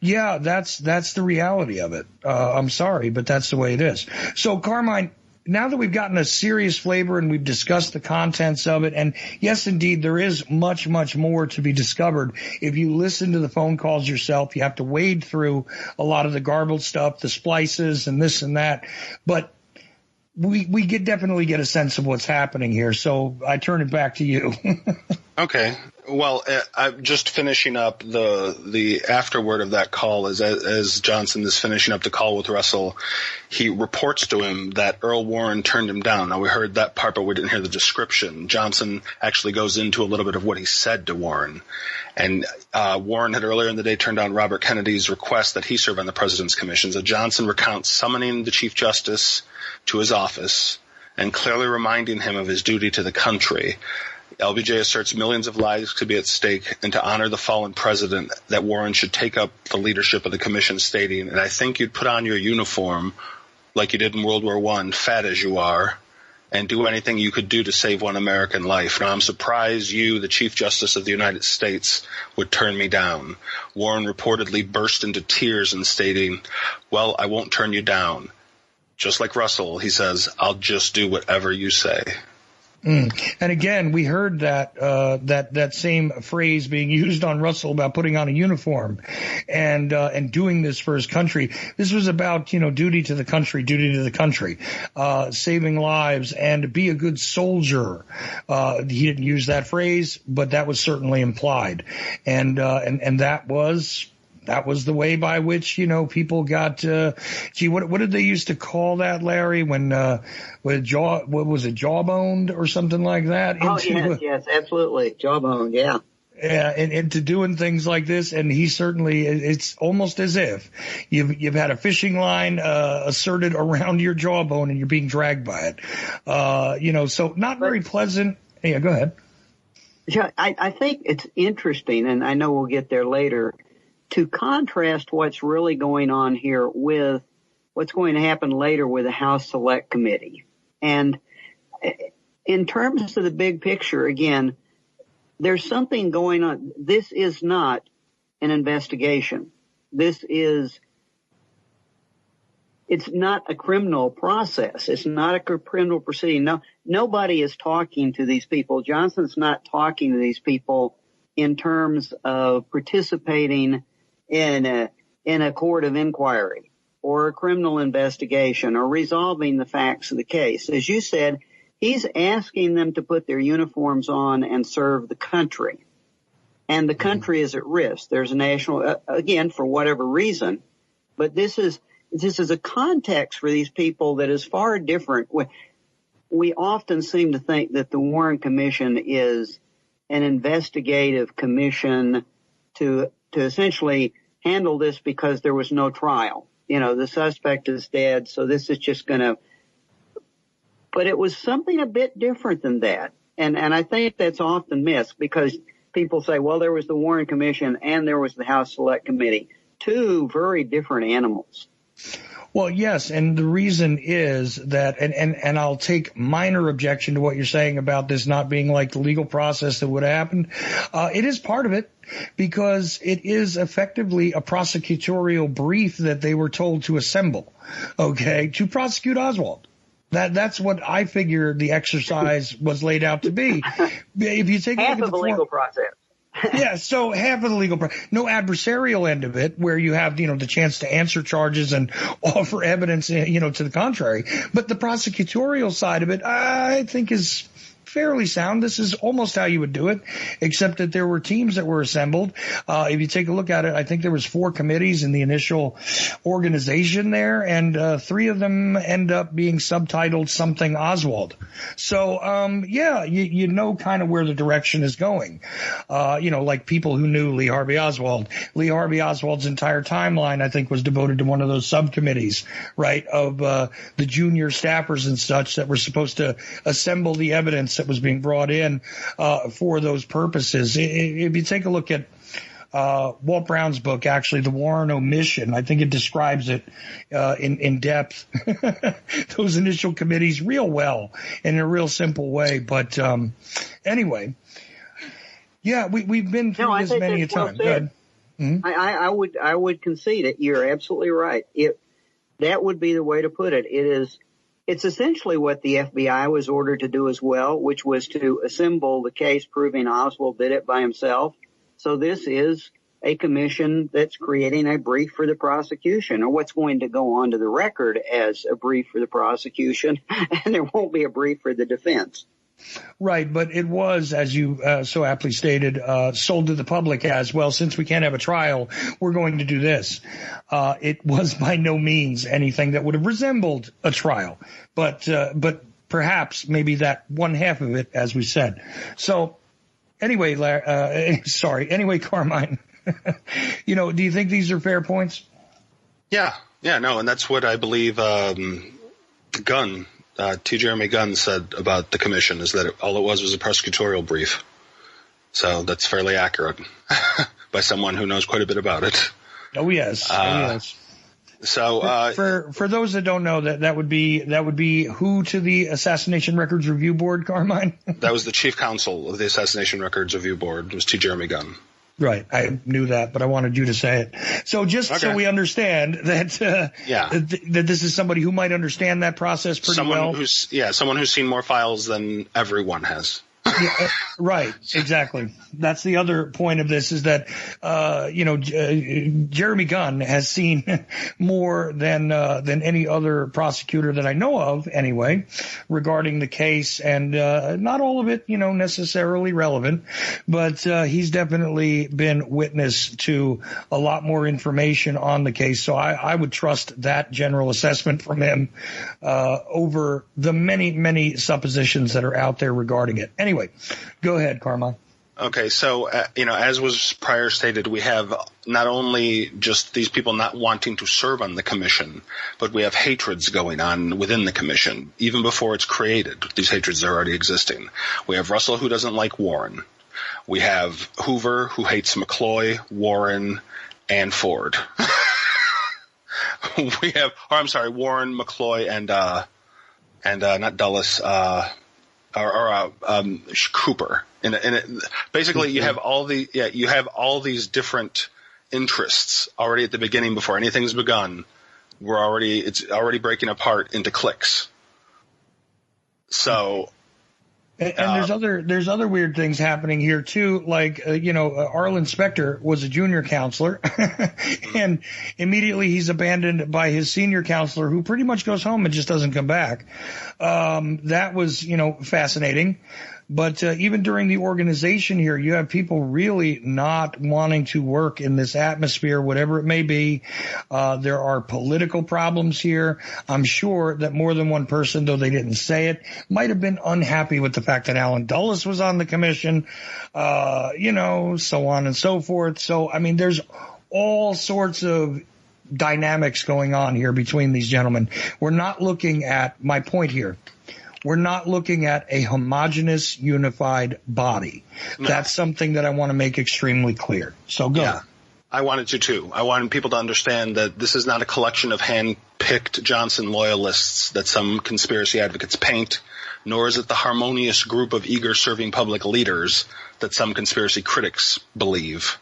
B: That's the reality of it. I'm sorry, but that's the way it is. So, Carmine, now that we've gotten a serious flavor and we've discussed the contents of it, and yes, indeed, there is much, much more to be discovered. If you listen to the phone calls yourself, you have to wade through a lot of the garbled stuff, the splices and this and that. But we definitely get a sense of what's happening here. So I turn it back to you.
C: Okay. Well, I'm just finishing up the afterword of that call as Johnson is finishing up the call with Russell. He reports to him that Earl Warren turned him down. Now, we heard that part, but we didn't hear the description. Johnson actually goes into a little bit of what he said to Warren. And Warren had earlier in the day turned down Robert Kennedy's request that he serve on the President's Commission. So Johnson recounts summoning the Chief Justice to his office and clearly reminding him of his duty to the country. LBJ asserts millions of lives could be at stake, and to honor the fallen president, that Warren should take up the leadership of the commission, stating, "And I think you'd put on your uniform like you did in World War I, fat as you are, and do anything you could do to save one American life. Now, I'm surprised you, the Chief Justice of the United States, would turn me down." Warren reportedly burst into tears and stating, "Well, I won't turn you down. Just like Russell," he says, "I'll just do whatever you say."
B: And again, we heard that same phrase being used on Russell about putting on a uniform and doing this for his country. This was about, duty to the country, saving lives and be a good soldier. He didn't use that phrase, but that was certainly implied. And that was that was the way by which, people got, what did they used to call that, Larry, when what was it, jawboned or something like that?
D: Yes, absolutely. Jawboned, yeah.
B: Yeah, and into doing things like this, and he certainly, it's almost as if you've had a fishing line asserted around your jawbone and you're being dragged by it. So not very pleasant. Yeah, go ahead.
D: Yeah, I think it's interesting, and I know we'll get there later, to contrast what's really going on here with what's going to happen later with the House Select Committee. And in terms of the big picture, again, there's something going on. This is not an investigation. It's not a criminal process. It's not a criminal proceeding. No, nobody is talking to these people. Johnson's not talking to these people in terms of participating in a court of inquiry or a criminal investigation or resolving the facts of the case. As you said, he's asking them to put their uniforms on and serve the country. And the country is at risk. There's a national, again, for whatever reason, but this is a context for these people that is far different. We often seem to think that the Warren Commission is an investigative commission to essentially handle this because there was no trial. The suspect is dead, so this is just going to. But it was something a bit different than that. And I think that's often missed because people say, well, there was the Warren Commission and there was the House Select Committee. Two very different animals.
B: Well, yes, and the reason is that, and I'll take minor objection to what you're saying about this not being like the legal process that would have happened. It is part of it because it is effectively a prosecutorial brief that they were told to assemble, to prosecute Oswald. That's what I figured the exercise was laid out to be. If you take
D: half of the legal process.
B: Yeah, so half of the legal no adversarial end of it where you have, the chance to answer charges and offer evidence, to the contrary. But the prosecutorial side of it, I think is fairly sound. This is almost how you would do it, except that there were teams that were assembled. If you take a look at it, I think there was 4 committees in the initial organization there, and 3 of them end up being subtitled something Oswald. So, you know kind of where the direction is going. Like people who knew Lee Harvey Oswald. Lee Harvey Oswald's entire timeline, I think, was devoted to one of those subcommittees, right, of the junior staffers and such that were supposed to assemble the evidence that was being brought in for those purposes. If you take a look at Walt Brown's book, actually, The Warren Omission, I think it describes it in depth, those initial committees real well in a real simple way. But anyway, yeah, we've been through this many a time. Good. Mm-hmm.
D: I would concede it. You're absolutely right. That would be the way to put it. It's essentially what the FBI was ordered to do as well, which was to assemble the case proving Oswald did it by himself. So this is a commission that's creating a brief for the prosecution, or what's going to go onto the record as a brief for the prosecution, and there won't be a brief for the defense.
B: Right, but it was, as you so aptly stated, sold to the public as, well, since we can't have a trial, we're going to do this. It was by no means anything that would have resembled a trial, but perhaps maybe that one half of it, as we said. So anyway, anyway, Carmine, do you think these are fair points?
C: Yeah, no, and that's what I believe T. Jeremy Gunn said about the commission, is that all it was a prosecutorial brief. So that's fairly accurate by someone who knows quite a bit about it.
B: Oh, yes. Yes.
C: So
B: for those that don't know, that would be who to the Assassination Records Review Board, Carmine?
C: That was the chief counsel of the Assassination Records Review Board. It was T. Jeremy Gunn. Right.
B: I knew that, but I wanted you to say it. So so we understand that that this is somebody who might understand that process pretty well.
C: Someone who's seen more files than everyone has.
B: Yeah, right. Exactly. That's the other point of this is that, Jeremy Gunn has seen more than any other prosecutor that I know of anyway regarding the case, and, not all of it, necessarily relevant, but, he's definitely been witness to a lot more information on the case. So I would trust that general assessment from him, over the many, many suppositions that are out there regarding it. Anyway, go ahead, Carmine.
C: Okay, so, as was prior stated, we have not only just these people not wanting to serve on the commission, but we have hatreds going on within the commission, even before it's created. These hatreds are already existing. We have Russell, who doesn't like Warren. We have Hoover, who hates McCloy, Warren, and Ford. Warren, McCloy, and not Dulles, Cooper. Basically, you have all these different interests already at the beginning before anything's begun. It's already breaking apart into cliques. So.
B: And there's other weird things happening here too, like Arlen Specter was a junior counselor, and immediately he's abandoned by his senior counselor, who pretty much goes home and just doesn't come back. That was fascinating. But even during the organization here, you have people really not wanting to work in this atmosphere, whatever it may be. There are political problems here. I'm sure that more than one person, though they didn't say it, might have been unhappy with the fact that Alan Dulles was on the commission, so on and so forth. So, there's all sorts of dynamics going on here between these gentlemen. We're not looking at my point here. We're not looking at a homogeneous, unified body. No. That's something that I want to make extremely clear. So go.
C: Yeah, I wanted to too. I wanted people to understand that this is not a collection of hand-picked Johnson loyalists that some conspiracy advocates paint, nor is it the harmonious group of eager serving public leaders that some conspiracy critics believe.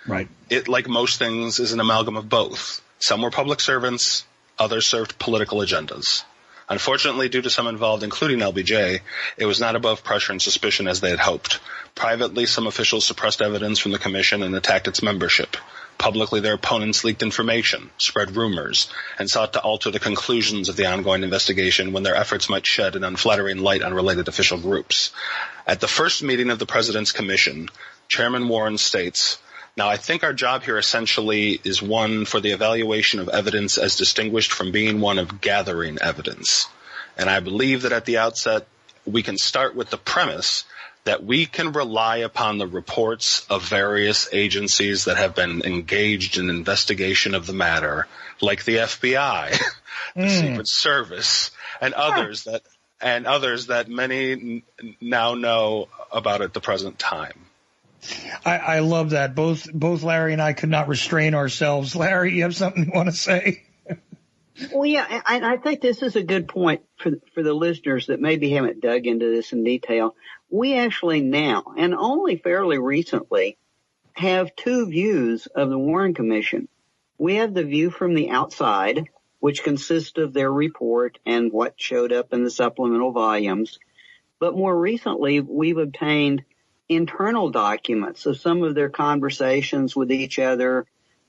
B: Right.
C: It, like most things, is an amalgam of both. Some were public servants, others served political agendas. Unfortunately, due to some involved, including LBJ, it was not above pressure and suspicion as they had hoped. Privately, some officials suppressed evidence from the commission and attacked its membership. Publicly, their opponents leaked information, spread rumors, and sought to alter the conclusions of the ongoing investigation when their efforts might shed an unflattering light on related official groups. At the first meeting of the President's Commission, Chairman Warren states, "Now, I think our job here essentially is one for the evaluation of evidence as distinguished from being one of gathering evidence. And I believe that at the outset, we can start with the premise that we can rely upon the reports of various agencies that have been engaged in investigation of the matter, like the FBI, the Secret Service, and others that many now know about at the present time."
B: I love that. Both Larry and I could not restrain ourselves. Larry, you have something you want to say?
D: Well, yeah, I think this is a good point for the listeners that maybe haven't dug into this in detail. We actually now, and only fairly recently, have two views of the Warren Commission. We have the view from the outside, which consists of their report and what showed up in the supplemental volumes. But more recently, we've obtained internal documents of some of their conversations with each other.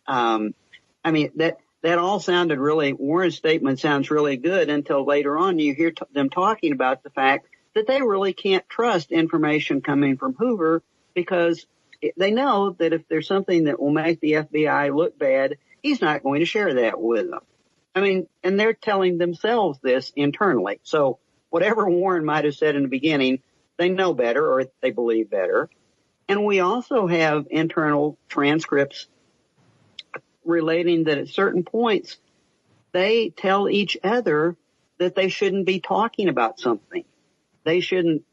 D: That all sounded really, Warren's statement sounds really good until later on you hear them talking about the fact that they really can't trust information coming from Hoover because they know that if there's something that will make the FBI look bad, he's not going to share that with them. And they're telling themselves this internally. So whatever Warren might have said in the beginning, they know better or they believe better. And we also have internal transcripts relating that at certain points they tell each other that they shouldn't be talking about something. They shouldn't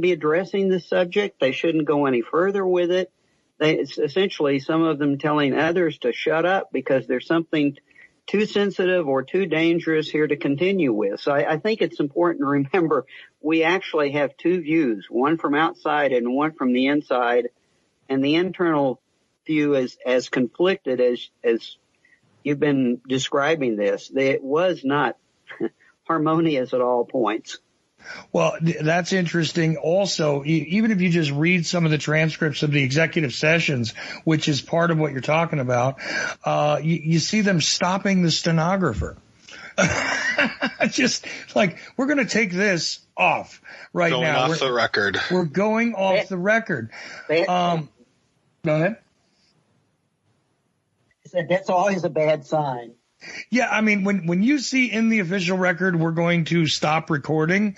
D: be addressing the subject. They shouldn't go any further with it. It's essentially some of them telling others to shut up because there's something too sensitive or too dangerous here to continue with. So I think it's important to remember we actually have two views, one from outside and one from the inside. And the internal view is as conflicted as you've been describing this. It was not harmonious at all points.
B: Well, that's interesting. Also, even if you just read some of the transcripts of the executive sessions, which is part of what you're talking about, you see them stopping the stenographer. Just like, we're going to take this off right
C: going
B: now.
C: Going off the record.
B: We're going off the record. Go ahead.
F: I said that's always a bad sign.
B: Yeah, I mean, when you see in the official record, we're going to stop recording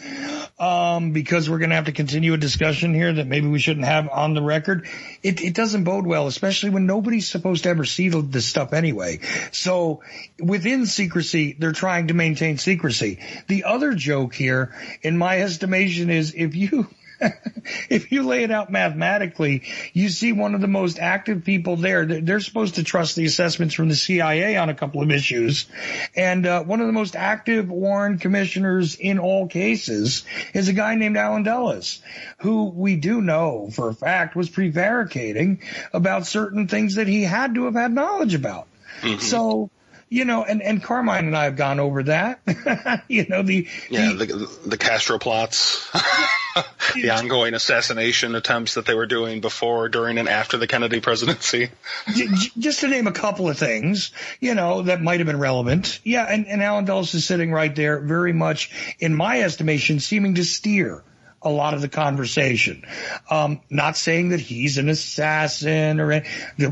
B: because we're going to have to continue a discussion here that maybe we shouldn't have on the record. It doesn't bode well, especially when nobody's supposed to ever see this stuff anyway. So within secrecy, they're trying to maintain secrecy. The other joke here, in my estimation, is if you lay it out mathematically, you see one of the most active people there. They're supposed to trust the assessments from the CIA on a couple of issues. And one of the most active Warren commissioners in all cases is a guy named Alan Dulles, who we do know for a fact was prevaricating about certain things that he had to have had knowledge about. Mm-hmm. So, and Carmine and I have gone over that.
C: The Castro plots, the ongoing assassination attempts that they were doing before, during, and after the Kennedy presidency.
B: Just to name a couple of things, that might have been relevant. Yeah, and Alan Dulles is sitting right there, very much, in my estimation, seeming to steer a lot of the conversation. Not saying that he's an assassin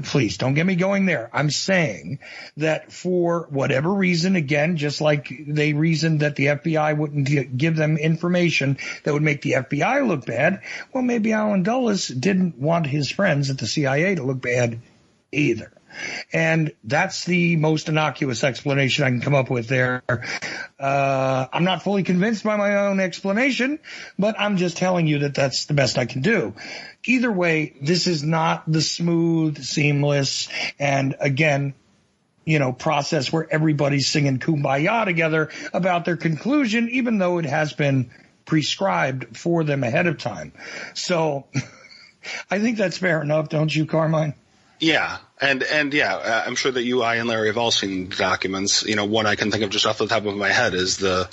B: please don't get me going there. I'm saying that for whatever reason, again, just like they reasoned that the FBI wouldn't give them information that would make the FBI look bad, well, maybe Alan Dulles didn't want his friends at the CIA to look bad either. And that's the most innocuous explanation I can come up with there. I'm not fully convinced by my own explanation, but I'm just telling you that that's the best I can do. Either way, this is not the smooth, seamless, and again, process where everybody's singing Kumbaya together about their conclusion, even though it has been prescribed for them ahead of time. So I think that's fair enough, don't you, Carmine?
C: Yeah. And yeah, I'm sure that you, I, and Larry have all seen documents. One I can think of just off the top of my head is the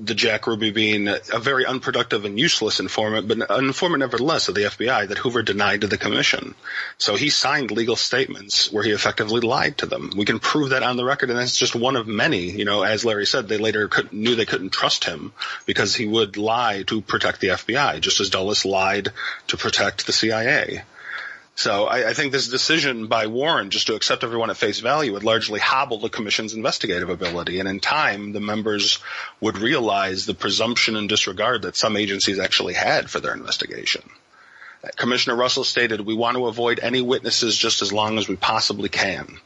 C: Jack Ruby being a very unproductive and useless informant, but an informant nevertheless of the FBI that Hoover denied to the commission. So he signed legal statements where he effectively lied to them. We can prove that on the record, and that's just one of many. As Larry said, they later knew they couldn't trust him because he would lie to protect the FBI, just as Dulles lied to protect the CIA. So I think this decision by Warren just to accept everyone at face value would largely hobble the commission's investigative ability. And in time, the members would realize the presumption and disregard that some agencies actually had for their investigation. Commissioner Russell stated, "We want to avoid any witnesses just as long as we possibly can."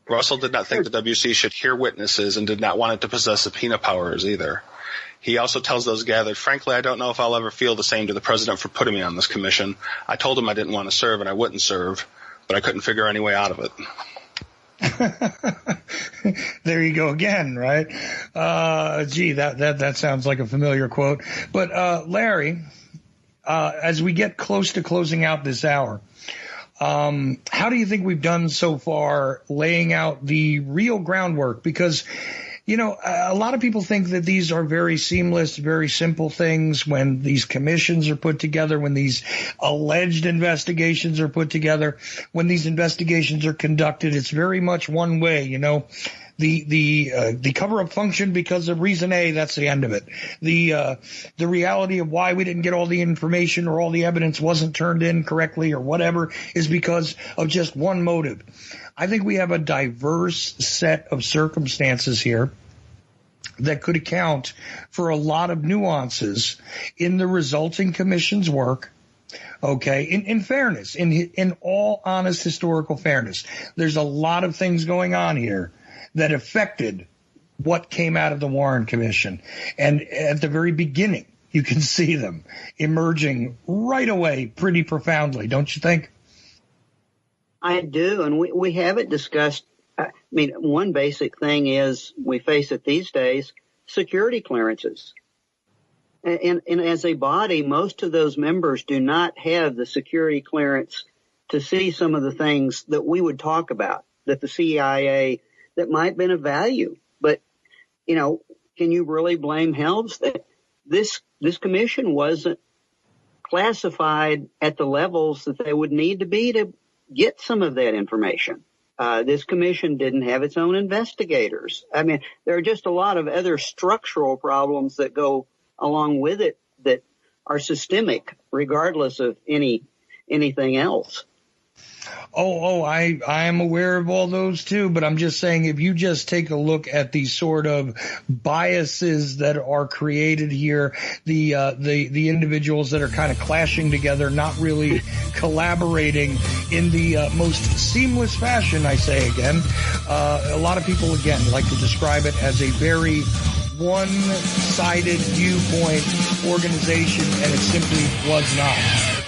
C: Russell did not think the WC should hear witnesses and did not want it to possess subpoena powers either. He also tells those gathered, "Frankly, I don't know if I'll ever feel the same to the president for putting me on this commission. I told him I didn't want to serve and I wouldn't serve, but I couldn't figure any way out of it."
B: There you go again, right? That sounds like a familiar quote. But Larry, as we get close to closing out this hour, how do you think we've done so far laying out the real groundwork? Because a lot of people think that these are very seamless, very simple things when these commissions are put together, when these alleged investigations are put together, when these investigations are conducted. It's very much one way, the cover-up function because of reason A, that's the end of it. The reality of why we didn't get all the information or all the evidence wasn't turned in correctly or whatever is because of just one motive. I think we have a diverse set of circumstances here that could account for a lot of nuances in the resulting commission's work. Okay, in fairness, in all honest historical fairness, there's a lot of things going on here that affected what came out of the Warren Commission. And at the very beginning, you can see them emerging right away pretty profoundly, don't you think?
D: I do, and we haven't discussed. I mean, one basic thing is we face it these days: security clearances. And as a body, most of those members do not have the security clearance to see some of the things that we would talk about, that the CIA that might have been of value. But can you really blame Helms? This commission wasn't classified at the levels that they would need to be to get some of that information. This commission didn't have its own investigators. I mean, there are just a lot of other structural problems that go along with it that are systemic, regardless of anything else.
B: I am aware of all those too, but I'm just saying if you just take a look at the sort of biases that are created here, the individuals that are kind of clashing together, not really collaborating in the most seamless fashion, I say again. A lot of people, again, like to describe it as a very one-sided viewpoint organization, and it simply was not.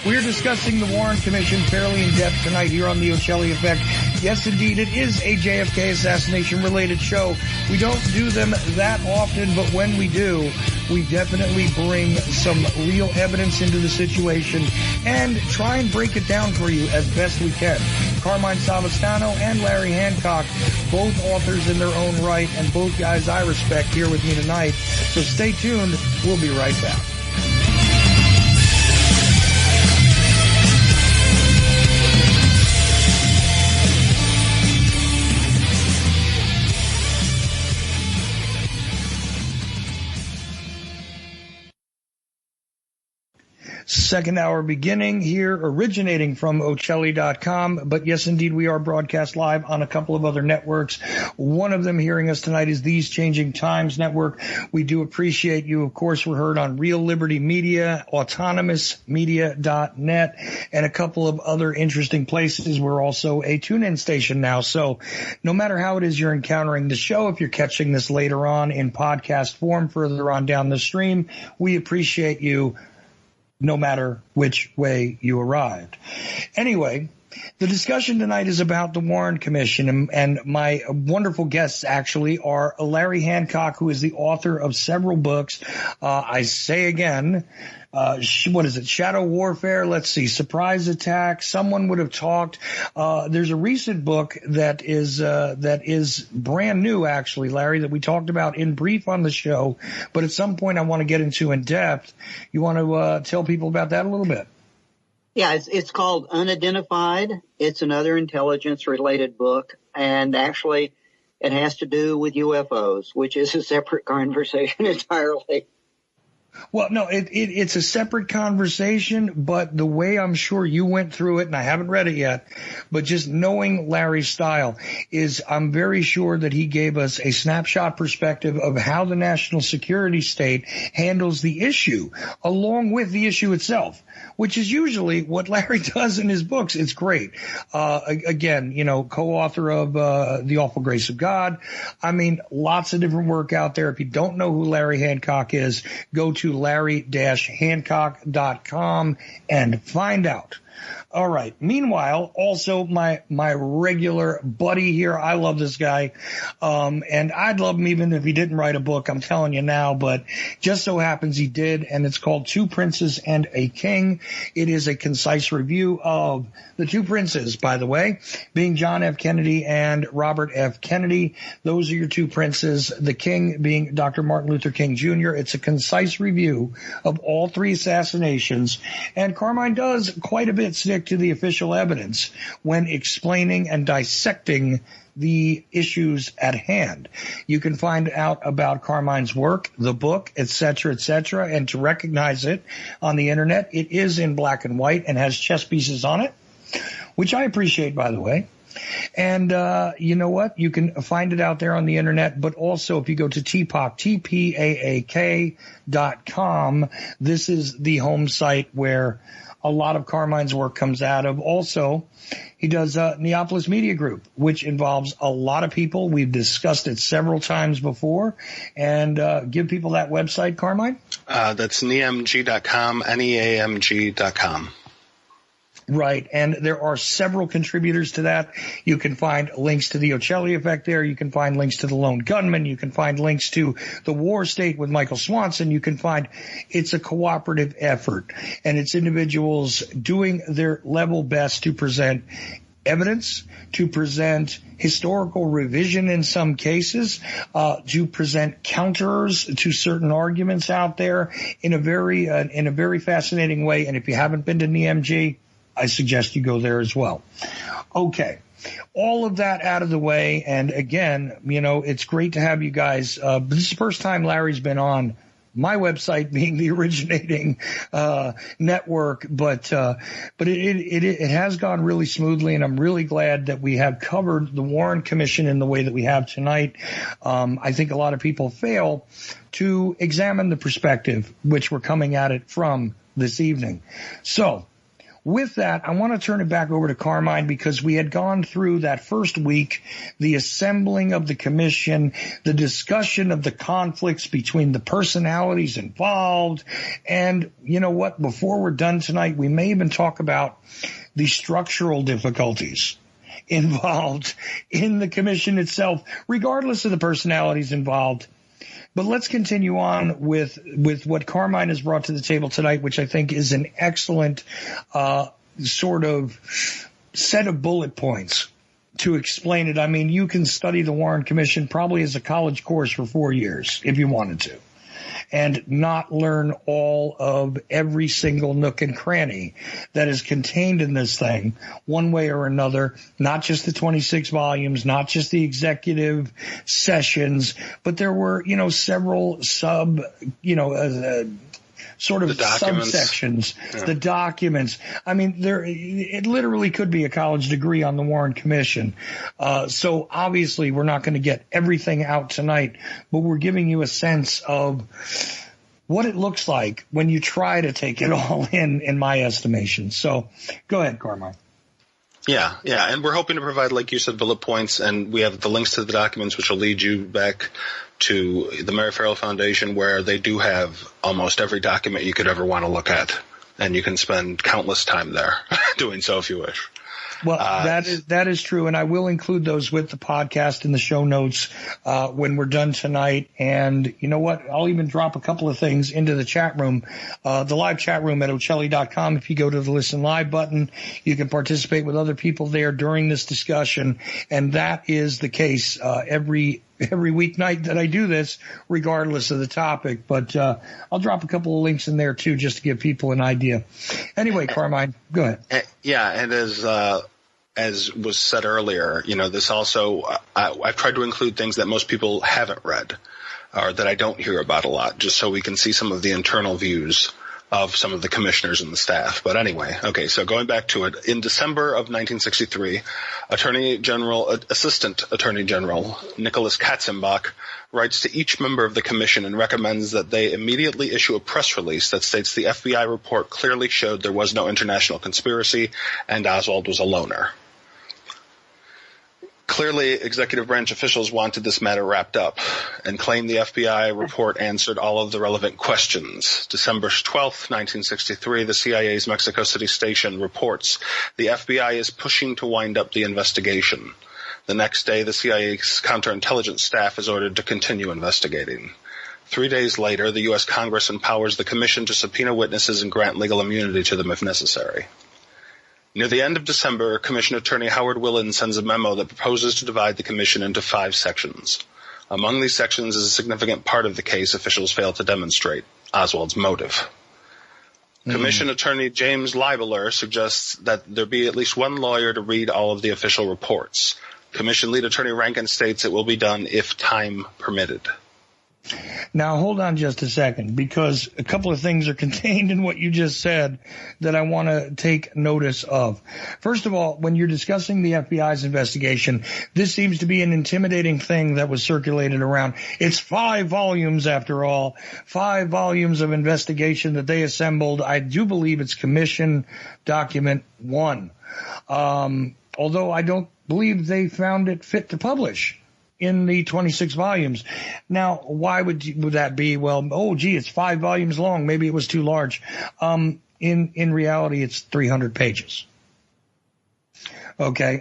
B: We're discussing the Warren Commission fairly in depth tonight here on the Ochelli Effect. Yes, indeed, it is a JFK assassination-related show. We don't do them that often, but when we do, we definitely bring some real evidence into the situation and try and break it down for you as best we can. Carmine Savastano and Larry Hancock, both authors in their own right, and both guys I respect here with me tonight. So stay tuned. We'll be right back. Second hour beginning here, originating from Ochelli.com. But yes, indeed, we are broadcast live on a couple of other networks. One of them hearing us tonight is These Changing Times Network. We do appreciate you. Of course, we're heard on Real Liberty Media, autonomousmedia.net, and a couple of other interesting places. We're also a tune-in station now. So no matter how it is you're encountering the show, if you're catching this later on in podcast form, further on down the stream, we appreciate you no matter which way you arrived. Anyway, the discussion tonight is about the Warren Commission, and my wonderful guests actually are Larry Hancock, who is the author of several books. I say again, what is it? Shadow Warfare. Let's see. Surprise Attack. Someone would have talked. There's a recent book that is brand new, actually, Larry, that we talked about in brief on the show, but at some point I want to get into in depth. You want to tell people about that a little bit?
D: Yeah, it's called Unidentified. It's another intelligence-related book, and actually it has to do with UFOs, which is a separate conversation entirely.
B: Well, no, it's a separate conversation, but the way I'm sure you went through it, and I haven't read it yet, but just knowing Larry's style is I'm very sure that he gave us a snapshot perspective of how the national security state handles the issue, along with the issue itself, which is usually what Larry does in his books. It's great. Again, co-author of The Awful Grace of God. I mean, lots of different work out there. If you don't know who Larry Hancock is, go to larry-hancock.com and find out. All right. Meanwhile, also my regular buddy here. I love this guy. And I'd love him even if he didn't write a book. I'm telling you now, but just so happens he did. And it's called Two Princes and a King. It is a concise review of the two princes, by the way, being John F. Kennedy and Robert F. Kennedy. Those are your two princes. The king being Dr. Martin Luther King Jr. It's a concise review of all three assassinations. And Carmine does quite a bit stick to the official evidence when explaining and dissecting the issues at hand. You can find out about Carmine's work, the book, etc., and to recognize it on the internet, it is in black and white and has chess pieces on it, which I appreciate, by the way. And you know what? You can find it out there on the internet, but also if you go to tpaak.com, this is the home site where a lot of Carmine's work comes out of. Also, he does Neopolis Media Group, which involves a lot of people. We've discussed it several times before. And give people that website, Carmine.
C: That's neamg.com, neamg.com.
B: Right, and there are several contributors to that. You can find links to the Ochelli Effect there. You can find links to the Lone Gunman. You can find links to the War State with Michael Swanson. You can find it's a cooperative effort, and it's individuals doing their level best to present evidence, to present historical revision in some cases, to present counters to certain arguments out there in a very fascinating way. And if you haven't been to NEMG, I suggest you go there as well. Okay. All of that out of the way. And again, it's great to have you guys. This is the first time Larry's been on my website, being the originating network, but it has gone really smoothly, and I'm really glad that we have covered the Warren Commission in the way that we have tonight. I think a lot of people fail to examine the perspective which we're coming at it from this evening. So, with that, I want to turn it back over to Carmine, because we had gone through that first week, the assembling of the commission, the discussion of the conflicts between the personalities involved. And you know what? Before we're done tonight, we may even talk about the structural difficulties involved in the commission itself, regardless of the personalities involved. But let's continue on with what Carmine has brought to the table tonight, which I think is an excellent sort of set of bullet points to explain it. I mean, you can study the Warren Commission probably as a college course for 4 years if you wanted to, and not learn all of every single nook and cranny that is contained in this thing one way or another, not just the 26 volumes, not just the executive sessions, but there were, several sort of subsections, the documents. I mean, it literally could be a college degree on the Warren Commission. So obviously we're not going to get everything out tonight, but we're giving you a sense of what it looks like when you try to take it all in my estimation. So go ahead, Carmine.
C: Yeah, and we're hoping to provide, like you said, bullet points, and we have the links to the documents, which will lead you back to the Mary Ferrell Foundation, where they do have almost every document you could ever want to look at, and you can spend countless time there doing so if you wish.
B: Well, that is true, and I will include those with the podcast in the show notes when we're done tonight. And you know what? I'll even drop a couple of things into the chat room, the live chat room at Ochelli.com. If you go to the Listen Live button, you can participate with other people there during this discussion, and that is the case every weeknight that I do this, regardless of the topic. But I'll drop a couple of links in there, too, just to give people an idea. Anyway, Carmine, go ahead.
C: Yeah, and as was said earlier, this also, I've tried to include things that most people haven't read or that I don't hear about a lot, just so we can see some of the internal views of some of the commissioners and the staff. But anyway, okay, so going back to it, in December of 1963, Assistant Attorney General Nicholas Katzenbach writes to each member of the commission and recommends that they immediately issue a press release that states the FBI report clearly showed there was no international conspiracy and Oswald was a loner. Clearly, executive branch officials wanted this matter wrapped up and claimed the FBI report answered all of the relevant questions. December 12th, 1963, the CIA's Mexico City station reports the FBI is pushing to wind up the investigation. The next day, the CIA's counterintelligence staff is ordered to continue investigating. 3 days later, the U.S. Congress empowers the commission to subpoena witnesses and grant legal immunity to them if necessary. Near the end of December, Commission Attorney Howard Willen sends a memo that proposes to divide the commission into 5 sections. Among these sections is a significant part of the case officials fail to demonstrate: Oswald's motive. Commission Attorney James Leibeler suggests that there be at least one lawyer to read all of the official reports. Commission Lead Attorney Rankin states it will be done if time permitted.
B: Now, hold on just a second, because a couple of things are contained in what you just said that I want to take notice of. First of all, when you're discussing the FBI's investigation, this seems to be an intimidating thing that was circulated around. It's 5 volumes, after all, 5 volumes of investigation that they assembled. I do believe it's Commission Document 1, although I don't believe they found it fit to publish in the 26 volumes. Now, why would that be? Well, it's 5 volumes long. Maybe it was too large. In reality, it's 300 pages. Okay.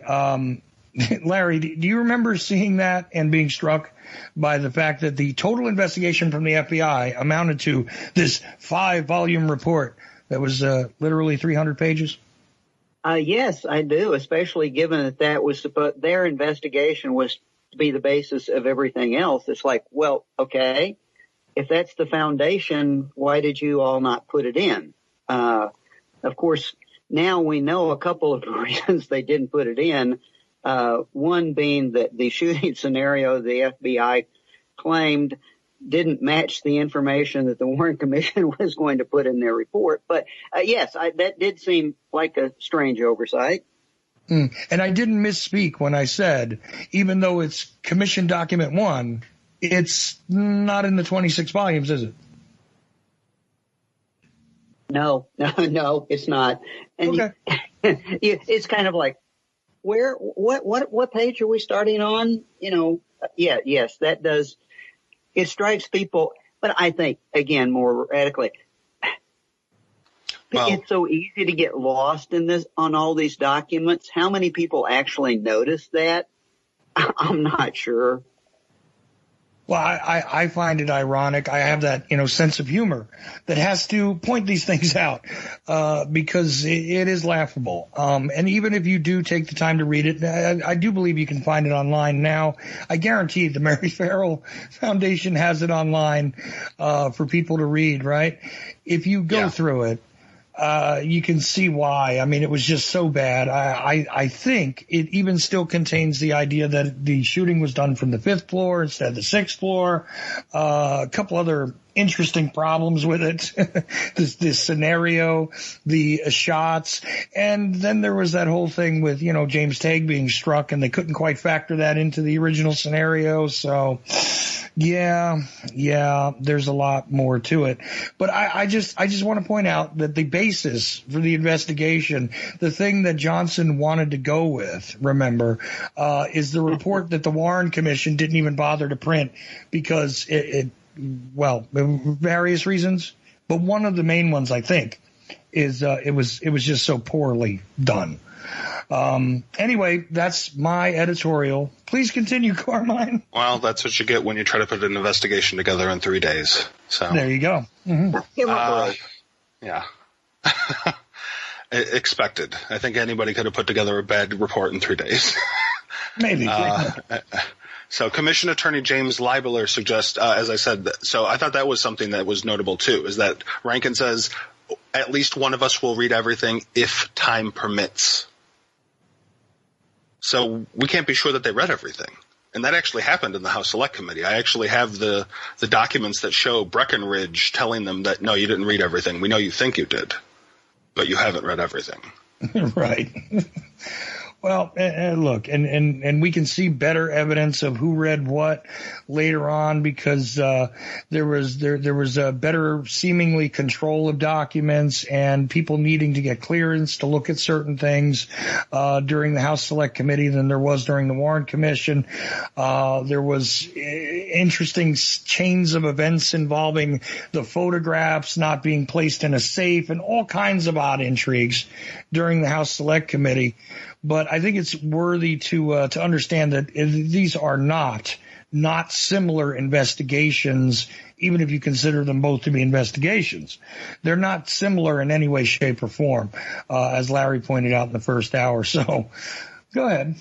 B: Larry, do you remember seeing that and being struck by the fact that the total investigation from the FBI amounted to this 5-volume report that was literally 300 pages?
D: Yes, I do, especially given that was their investigation was to be the basis of everything else. It's like, well, okay, if that's the foundation, why did you all not put it in? Of course, now we know a couple of reasons they didn't put it in. One being that the shooting scenario the FBI claimed didn't match the information that the Warren Commission was going to put in their report. But yes, that did seem like a strange oversight.
B: And I didn't misspeak when I said, even though it's Commission Document 1, it's not in the 26 volumes, is it?
D: No, it's not. And
B: okay.
D: It's kind of like, what page are we starting on? Yes, that does. It strikes people, but I think, again, more radically, it's so easy to get lost in this, on all these documents. How many people actually notice that? I'm not sure.
B: Well, I find it ironic. I have that, sense of humor that has to point these things out, because it is laughable. And even if you do take the time to read it, I do believe you can find it online now. I guarantee the Mary Ferrell Foundation has it online, for people to read, right? If you go through it, you can see why. I mean, it was just so bad. I think it even still contains the idea that the shooting was done from the 5th floor instead of the 6th floor. A couple other interesting problems with it. this scenario, the shots. And then there was that whole thing with, James Tague being struck, and they couldn't quite factor that into the original scenario. So, yeah, there's a lot more to it. But I just want to point out that the basis for the investigation, the thing that Johnson wanted to go with, remember, is the report that the Warren Commission didn't even bother to print because various reasons. But one of the main ones, I think, is it was just so poorly done. Anyway, that's my editorial. Please continue, Carmine.
C: Well, that's what you get when you try to put an investigation together in 3 days. So
B: there you go. Mm-hmm.
C: Yeah. Expected. I think anybody could have put together a bad report in 3 days.
B: Maybe.
C: So Commission Attorney James Leibeler suggests, as I said, so I thought that was something that was notable too, is that Rankin says at least one of us will read everything if time permits. So we can't be sure that they read everything. And that actually happened in the House Select Committee. I actually have the documents that show Breckinridge telling them that, no, you didn't read everything. We know you think you did, but you haven't read everything.
B: Right. Well, look, and we can see better evidence of who read what later on because there was a better seemingly control of documents and people needing to get clearance to look at certain things during the House Select Committee than there was during the Warren Commission. There was interesting chains of events involving the photographs not being placed in a safe and all kinds of odd intrigues during the House Select Committee. But I think it's worthy to understand that these are not similar investigations, even if you consider them both to be investigations. They're not similar in any way, shape, or form, as Larry pointed out in the first hour. So go ahead.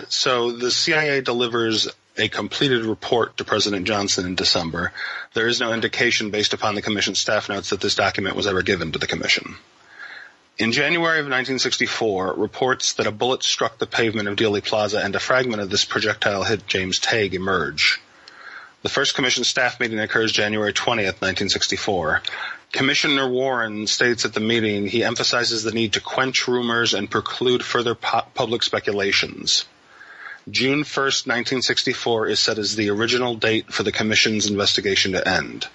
C: So the CIA delivers a completed report to President Johnson in December. There is no indication based upon the commission staff notes that this document was ever given to the commission. In January of 1964, reports that a bullet struck the pavement of Dealey Plaza and a fragment of this projectile hit James Tague emerge. The first commission staff meeting occurs January 20th, 1964. Commissioner Warren states at the meeting he emphasizes the need to quench rumors and preclude further public speculations. June 1st, 1964 is set as the original date for the commission's investigation to end.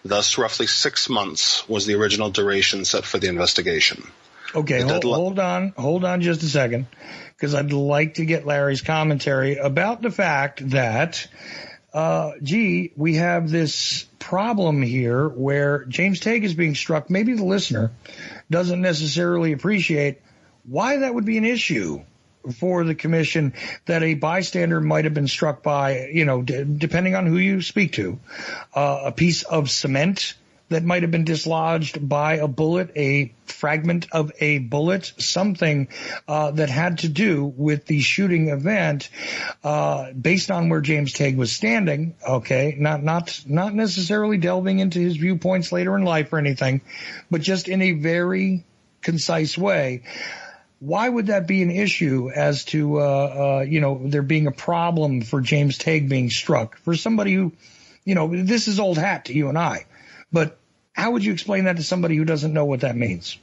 C: Thus, roughly 6 months was the original duration set for the investigation.
B: Okay, hold on just a second, because I'd like to get Larry's commentary about the fact that, we have this problem here where James Tague is being struck. Maybe the listener doesn't necessarily appreciate why that would be an issue for the commission, that a bystander might have been struck by, depending on who you speak to, a piece of cement that might have been dislodged by a bullet, a fragment of a bullet, something that had to do with the shooting event, based on where James Tague was standing. Okay, not necessarily delving into his viewpoints later in life or anything, but just in a very concise way. Why would that be an issue as to there being a problem for James Tague being struck? For somebody who, this is old hat to you and I, but how would you explain that to somebody who doesn't know what that means?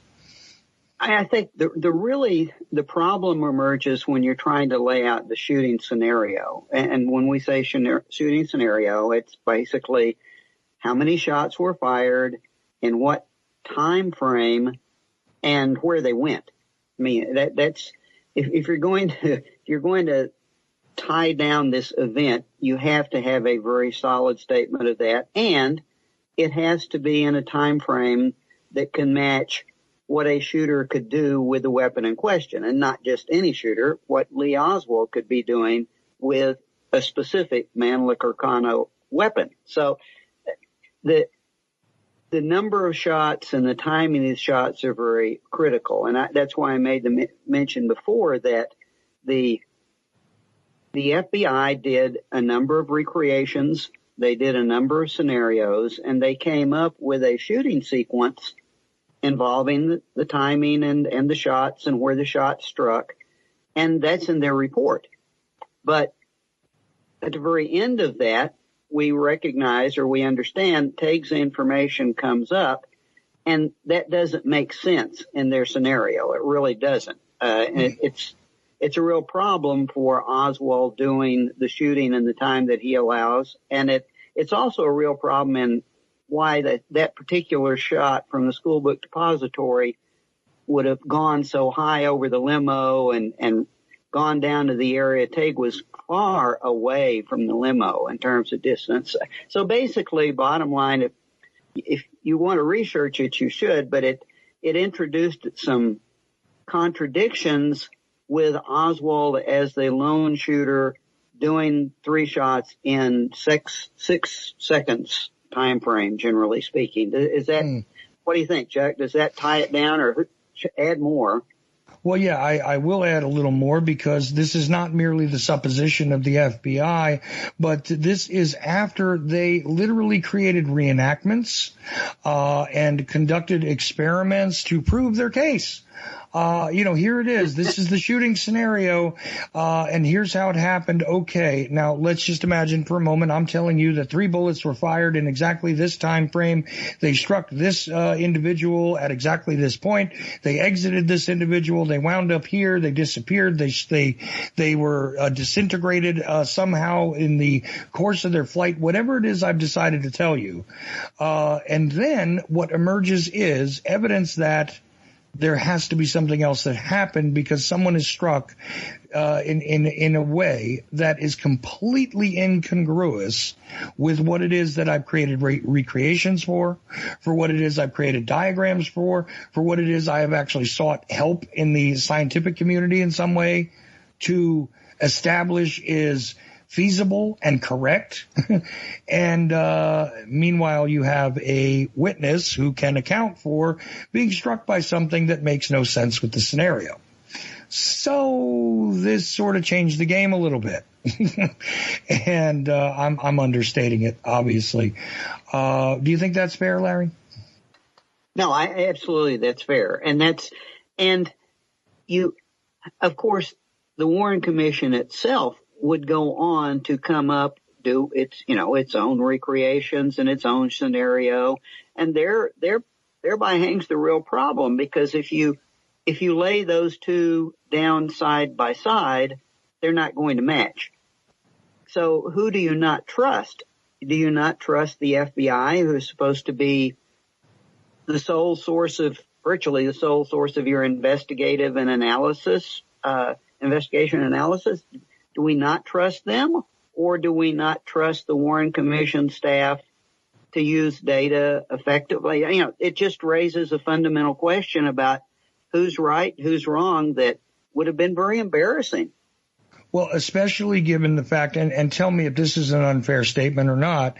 D: I think the problem emerges when you're trying to lay out the shooting scenario. And when we say shooting scenario, it's basically how many shots were fired, in what time frame, and where they went. I mean, that's if you're going to tie down this event, you have to have a very solid statement of that, and it has to be in a time frame that can match what a shooter could do with the weapon in question, and not just any shooter, what Lee Oswald could be doing with a specific Mannlicher-Kano weapon. So the number of shots and the timing of these shots are very critical, and that's why I made the mention before that the FBI did a number of recreations. They did a number of scenarios, and they came up with a shooting sequence involving the timing and the shots and where the shots struck, and that's in their report. But at the very end of that, we recognize, or we understand, Tague's information comes up, and that doesn't make sense in their scenario. It really doesn't. And it's a real problem for Oswald doing the shooting in the time that he allows, and it's also a real problem in why that particular shot from the school book depository would have gone so high over the limo and gone down to the area. Tague was far away from the limo in terms of distance. So basically, bottom line, if you want to research it, you should, but it introduced some contradictions with Oswald as the lone shooter doing 3 shots in 6 seconds time frame, generally speaking. Is that, what do you think, Chuck? Does that tie it down or add more?
B: Well, yeah, I will add a little more, because this is not merely the supposition of the FBI, but this is after they literally created reenactments and conducted experiments to prove their case. Here it is. This is the shooting scenario, and here's how it happened. Okay, now let's just imagine for a moment I'm telling you that 3 bullets were fired in exactly this time frame. They struck this individual at exactly this point. They exited this individual. They wound up here. They disappeared. They were disintegrated somehow in the course of their flight. Whatever it is I've decided to tell you, and then what emerges is evidence that there has to be something else that happened, because someone is struck in a way that is completely incongruous with what it is that I've created recreations for what it is I've created diagrams for what it is I have actually sought help in the scientific community in some way to establish is feasible and correct. And meanwhile, you have a witness who can account for being struck by something that makes no sense with the scenario. So this sort of changed the game a little bit. And I'm understating it, obviously. Do you think that's fair, Larry?
D: No, absolutely, that's fair. Of course, the Warren Commission itself would go on to come up, do its own recreations and its own scenario, and thereby hangs the real problem, because if you lay those two down side by side, they're not going to match. So who do you not trust? Do you not trust the FBI, who is supposed to be virtually the sole source of your investigation and analysis? Do we not trust them, or do we not trust the Warren Commission staff to use data effectively? It just raises a fundamental question about who's right, who's wrong, that would have been very embarrassing.
B: Well, especially given the fact, and tell me if this is an unfair statement or not,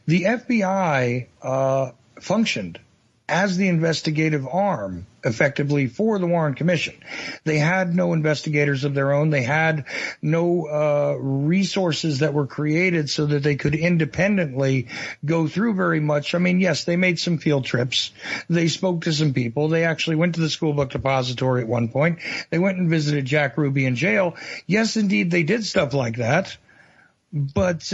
B: the FBI functioned as the investigative arm, effectively, for the Warren Commission. They had no investigators of their own. They had no resources that were created so that they could independently go through very much. I mean, yes, they made some field trips. They spoke to some people. They actually went to the school book depository at one point. They went and visited Jack Ruby in jail. Yes, indeed, they did stuff like that. But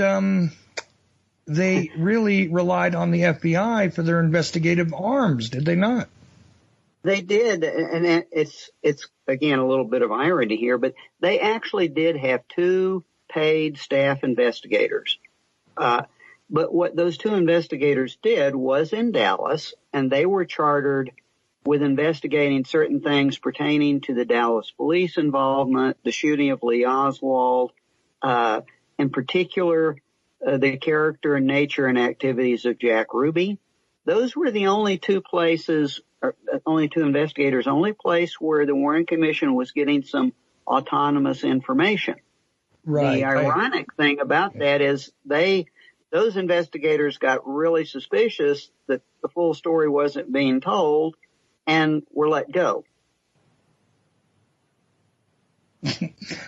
B: they really relied on the FBI for their investigative arms, did they not?
D: They did, and it's again a little bit of irony here, but they actually did have 2 paid staff investigators. But what those 2 investigators did was in Dallas, and they were chartered with investigating certain things pertaining to the Dallas police involvement, the shooting of Lee Oswald, in particular, the character and nature and activities of Jack Ruby. Those were the only 2 places, only 2 investigators, only place where the Warren Commission was getting some autonomous information.
B: Right.
D: The ironic thing about that is those investigators got really suspicious that the full story wasn't being told and were let go.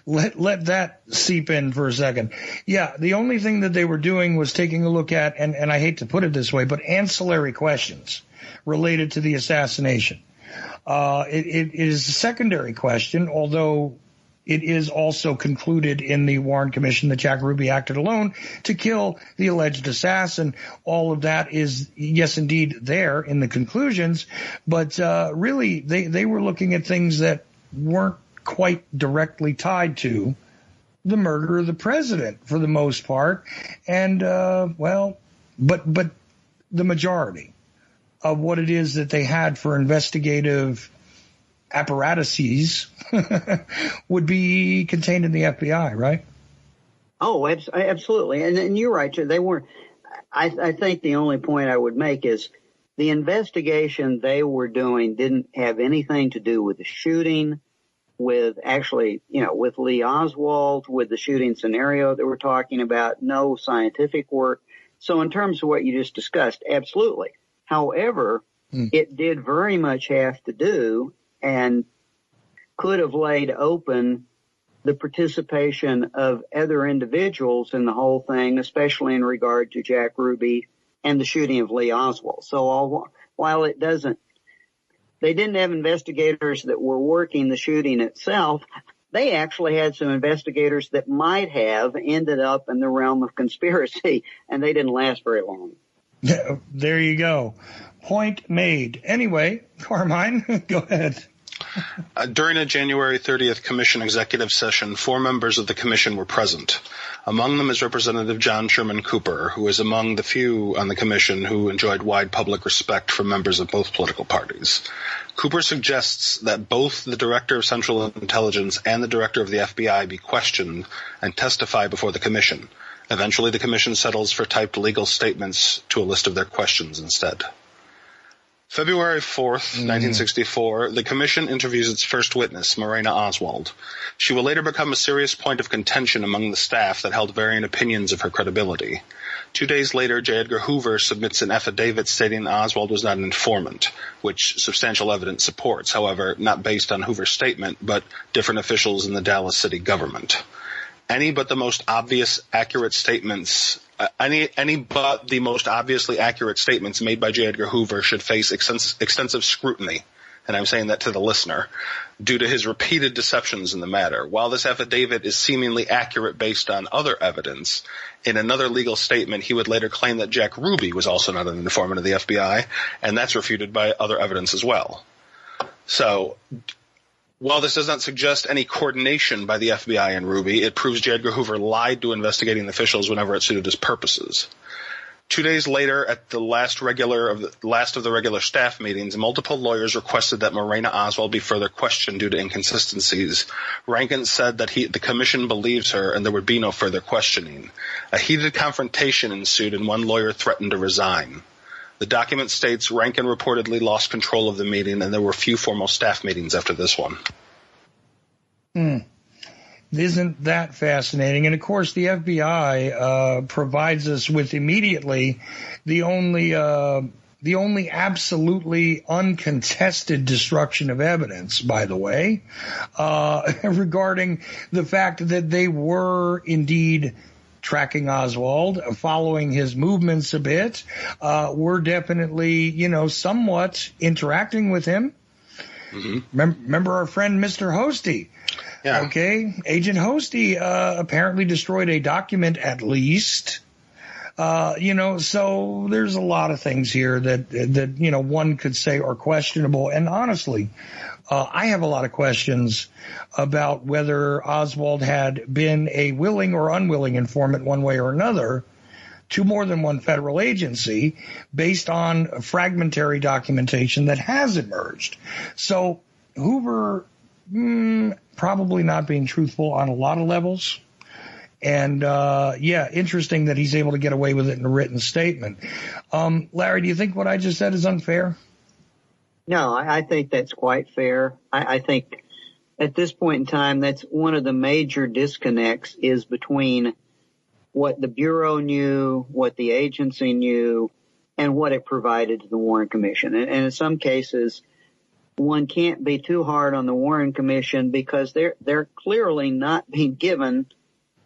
B: Let that seep in for a second. Yeah, the only thing that they were doing was taking a look at, and I hate to put it this way, but ancillary questions related to the assassination. It is a secondary question, although it is also concluded in the Warren Commission that Jack Ruby acted alone to kill the alleged assassin. All of that is, yes, indeed, there in the conclusions, but really they were looking at things that weren't quite directly tied to the murder of the president for the most part. And, but the majority of what it is that they had for investigative apparatuses would be contained in the FBI, right?
D: Oh, absolutely. And you're right. They weren't. I think the only point I would make is the investigation they were doing didn't have anything to do with the shooting, with actually, with Lee Oswald, with the shooting scenario that we're talking about, no scientific work. So in terms of what you just discussed, absolutely. However, it did very much have to do and could have laid open the participation of other individuals in the whole thing, especially in regard to Jack Ruby and the shooting of Lee Oswald. So while it doesn't, they didn't have investigators that were working the shooting itself. They actually had some investigators that might have ended up in the realm of conspiracy, and they didn't last very long.
B: There you go. Point made. Anyway, Carmine, go ahead.
C: During a January 30th Commission executive session, 4 members of the Commission were present. Among them is Representative John Sherman Cooper, who is among the few on the Commission who enjoyed wide public respect from members of both political parties. Cooper suggests that both the Director of Central Intelligence and the Director of the FBI be questioned and testify before the Commission. Eventually, the Commission settles for typed legal statements to a list of their questions instead. February 4th, 1964, the Commission interviews its first witness, Morena Oswald. She will later become a serious point of contention among the staff that held varying opinions of her credibility. 2 days later, J. Edgar Hoover submits an affidavit stating Oswald was not an informant, which substantial evidence supports, however, not based on Hoover's statement, but different officials in the Dallas city government. Any but the most obviously accurate statements made by J. Edgar Hoover should face extensive scrutiny, and I'm saying that to the listener, due to his repeated deceptions in the matter. While this affidavit is seemingly accurate based on other evidence, in another legal statement he would later claim that Jack Ruby was also not an informant of the FBI, and that's refuted by other evidence as well. So, while this does not suggest any coordination by the FBI and Ruby, it proves J. Edgar Hoover lied to investigating officials whenever it suited his purposes. 2 days later, at the last of the regular staff meetings, multiple lawyers requested that Morena Oswald be further questioned due to inconsistencies. Rankin said that the Commission believes her and there would be no further questioning. A heated confrontation ensued and one lawyer threatened to resign. The document states Rankin reportedly lost control of the meeting, and there were few formal staff meetings after this one.
B: Isn't that fascinating? And, of course, the FBI provides us with immediately the only the only absolutely uncontested destruction of evidence, by the way, regarding the fact that they were indeed tracking Oswald, following his movements a bit, were definitely, somewhat interacting with him. Mm-hmm. Remember our friend Mr. Hosty? Yeah. Okay. Agent Hosty apparently destroyed a document at least. So there's a lot of things here that one could say are questionable. And honestly, I have a lot of questions about whether Oswald had been a willing or unwilling informant one way or another to more than one federal agency based on fragmentary documentation that has emerged. So Hoover, probably not being truthful on a lot of levels. And, interesting that he's able to get away with it in a written statement. Larry, do you think what I just said is unfair?
D: No, I think that's quite fair. I think at this point in time, that's one of the major disconnects is between what the Bureau knew, what the agency knew, and what it provided to the Warren Commission. And in some cases, one can't be too hard on the Warren Commission because they're clearly not being given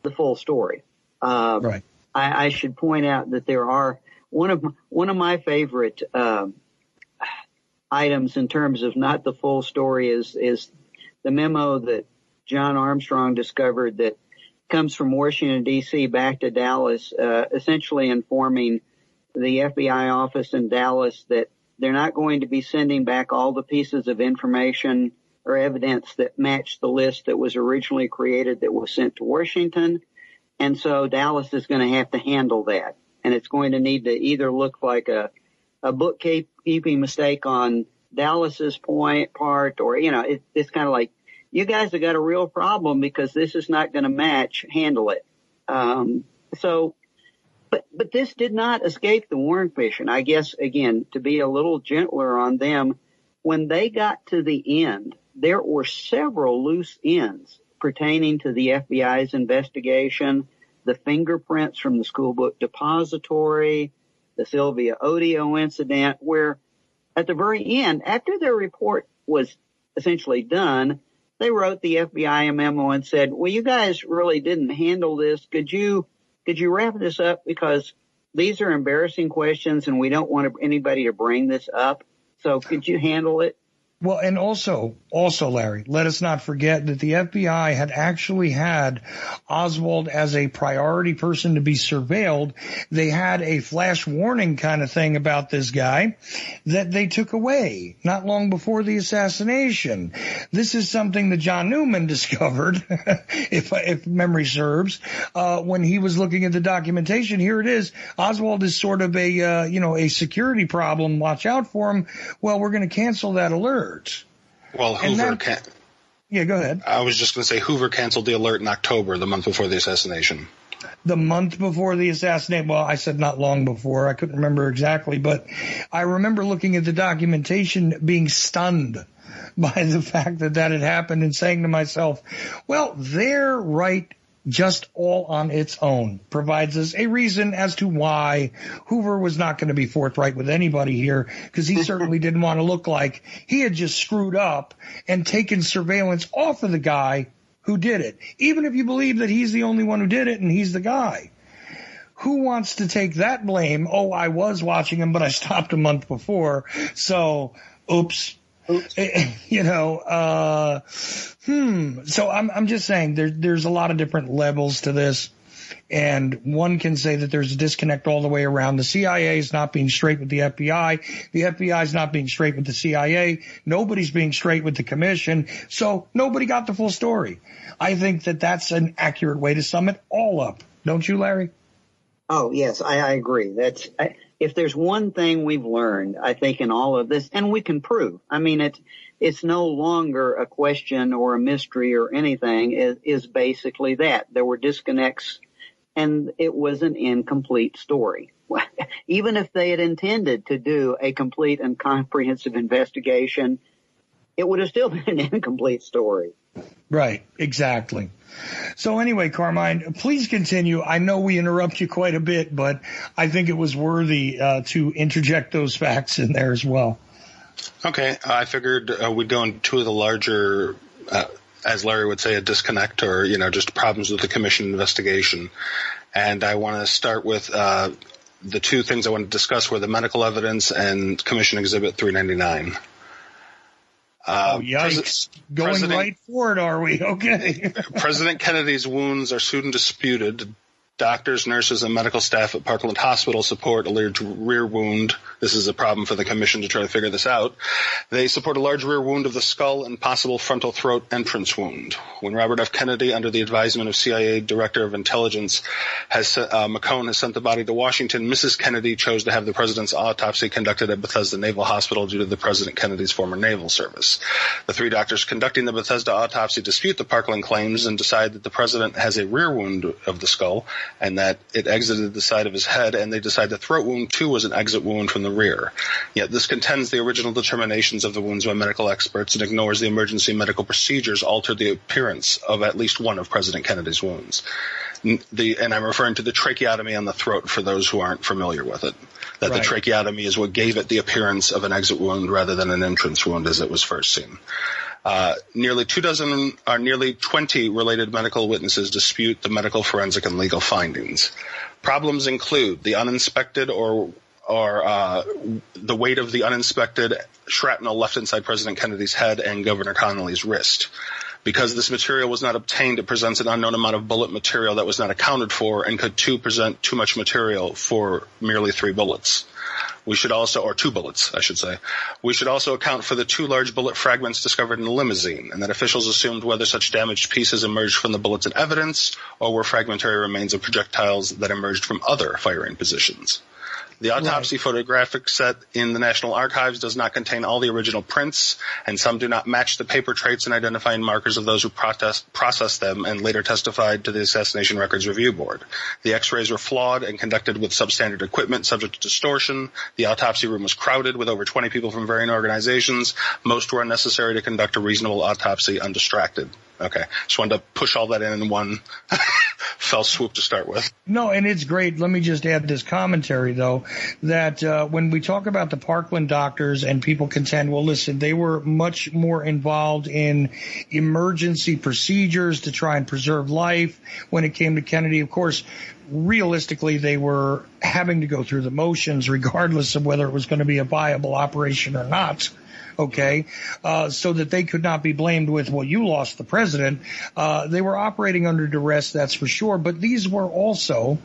D: the full story. Right. I should point out that there are one of my favorite items in terms of not the full story is the memo that John Armstrong discovered that comes from Washington, D.C. back to Dallas, essentially informing the FBI office in Dallas that they're not going to be sending back all the pieces of information or evidence that matched the list that was originally created that was sent to Washington. And so Dallas is going to have to handle that. And it's going to need to either look like a bookkeeping mistake on Dallas's part, or, it's kind of like, you guys have got a real problem because this is not going to match, handle it. But this did not escape the Warren Commission. I guess, again, to be a little gentler on them, when they got to the end, there were several loose ends pertaining to the FBI's investigation, the fingerprints from the school book depository, the Sylvia Odio incident, where at the very end, after their report was essentially done, they wrote the FBI a memo and said, well, you guys really didn't handle this. Could you wrap this up? Because these are embarrassing questions and we don't want anybody to bring this up. So could you handle it?
B: Well, and also, Larry, let us not forget that the FBI had actually had Oswald as a priority person to be surveilled. They had a flash warning kind of thing about this guy that they took away not long before the assassination. This is something that John Newman discovered, if memory serves, when he was looking at the documentation. Here it is. Oswald is sort of a security problem. Watch out for him. Well, we're going to cancel that alert.
C: Well, Hoover
B: Yeah, go ahead.
C: I was just going to say Hoover canceled the alert in October, the month before the assassination.
B: The month before the assassination? Well, I said not long before. I couldn't remember exactly, but I remember looking at the documentation being stunned by the fact that had happened and saying to myself, well, they're right. Just all on its own provides us a reason as to why Hoover was not going to be forthright with anybody here, because he certainly didn't want to look like he had just screwed up and taken surveillance off of the guy who did it. Even if you believe that he's the only one who did it and he's the guy. Who wants to take that blame? Oh, I was watching him, but I stopped a month before. So, oops. So I'm just saying there's a lot of different levels to this, and one can say that there's a disconnect all the way around. The CIA is not being straight with the FBI. The FBI is not being straight with the CIA. Nobody's being straight with the commission. So nobody got the full story. I think that that's an accurate way to sum it all up. Don't you, Larry?
D: Oh, yes, I agree. If there's one thing we've learned, I think, in all of this, and we can prove, I mean, it's no longer a question or a mystery or anything, is basically that. There were disconnects, and it was an incomplete story. Even if they had intended to do a complete and comprehensive investigation, it would have still been an incomplete story.
B: Right, exactly. So anyway, Carmine, please continue. I know we interrupt you quite a bit, but I think it was worthy to interject those facts in there as well.
C: Okay, I figured we'd go into two of the larger, as Larry would say, a disconnect or, just problems with the commission investigation. And I want to start with the two things I want to discuss were the medical evidence and Commission Exhibit 399.
B: Yikes. Going right for it, are we? Okay.
C: President Kennedy's wounds are sued and disputed. Doctors, nurses, and medical staff at Parkland Hospital support a large rear wound. This is a problem for the commission to try to figure this out. They support a large rear wound of the skull and possible frontal throat entrance wound. When Robert F. Kennedy, under the advisement of CIA Director of Intelligence, McCone has sent the body to Washington, Mrs. Kennedy chose to have the president's autopsy conducted at Bethesda Naval Hospital due to the President Kennedy's former naval service. The three doctors conducting the Bethesda autopsy dispute the Parkland claims and decide that the president has a rear wound of the skull and that it exited the side of his head, and they decide the throat wound, too, was an exit wound from the rear. Yet this contends the original determinations of the wounds by medical experts and ignores the emergency medical procedures altered the appearance of at least one of President Kennedy's wounds. And I'm referring to the tracheotomy on the throat for those who aren't familiar with it. That right. The tracheotomy is what gave it the appearance of an exit wound rather than an entrance wound as it was first seen. Nearly 20 related medical witnesses dispute the medical, forensic, and legal findings. Problems include the uninspected or the weight of the uninspected shrapnel left inside President Kennedy's head and Governor Connolly's wrist. Because this material was not obtained, it presents an unknown amount of bullet material that was not accounted for and could present too much material for merely 3 bullets. We should also, or 2 bullets, I should say. We should also account for the 2 large bullet fragments discovered in the limousine, and that officials assumed whether such damaged pieces emerged from the bullets in evidence or were fragmentary remains of projectiles that emerged from other firing positions. The autopsy photographic set in the National Archives does not contain all the original prints, and some do not match the paper traits and identifying markers of those who processed them and later testified to the Assassination Records Review Board. The x-rays were flawed and conducted with substandard equipment subject to distortion. The autopsy room was crowded with over 20 people from varying organizations. Most were unnecessary to conduct a reasonable autopsy undistracted. Okay. Just wanted to push all that in one fell swoop to start with.
B: No, and it's great. Let me just add this commentary, though, that when we talk about the Parkland doctors and people contend, well, listen, they were much more involved in emergency procedures to try and preserve life when it came to Kennedy. Of course, realistically, they were having to go through the motions regardless of whether it was going to be a viable operation or not. Okay, so that they could not be blamed with, well, you lost the president. They were operating under duress, that's for sure. But these were also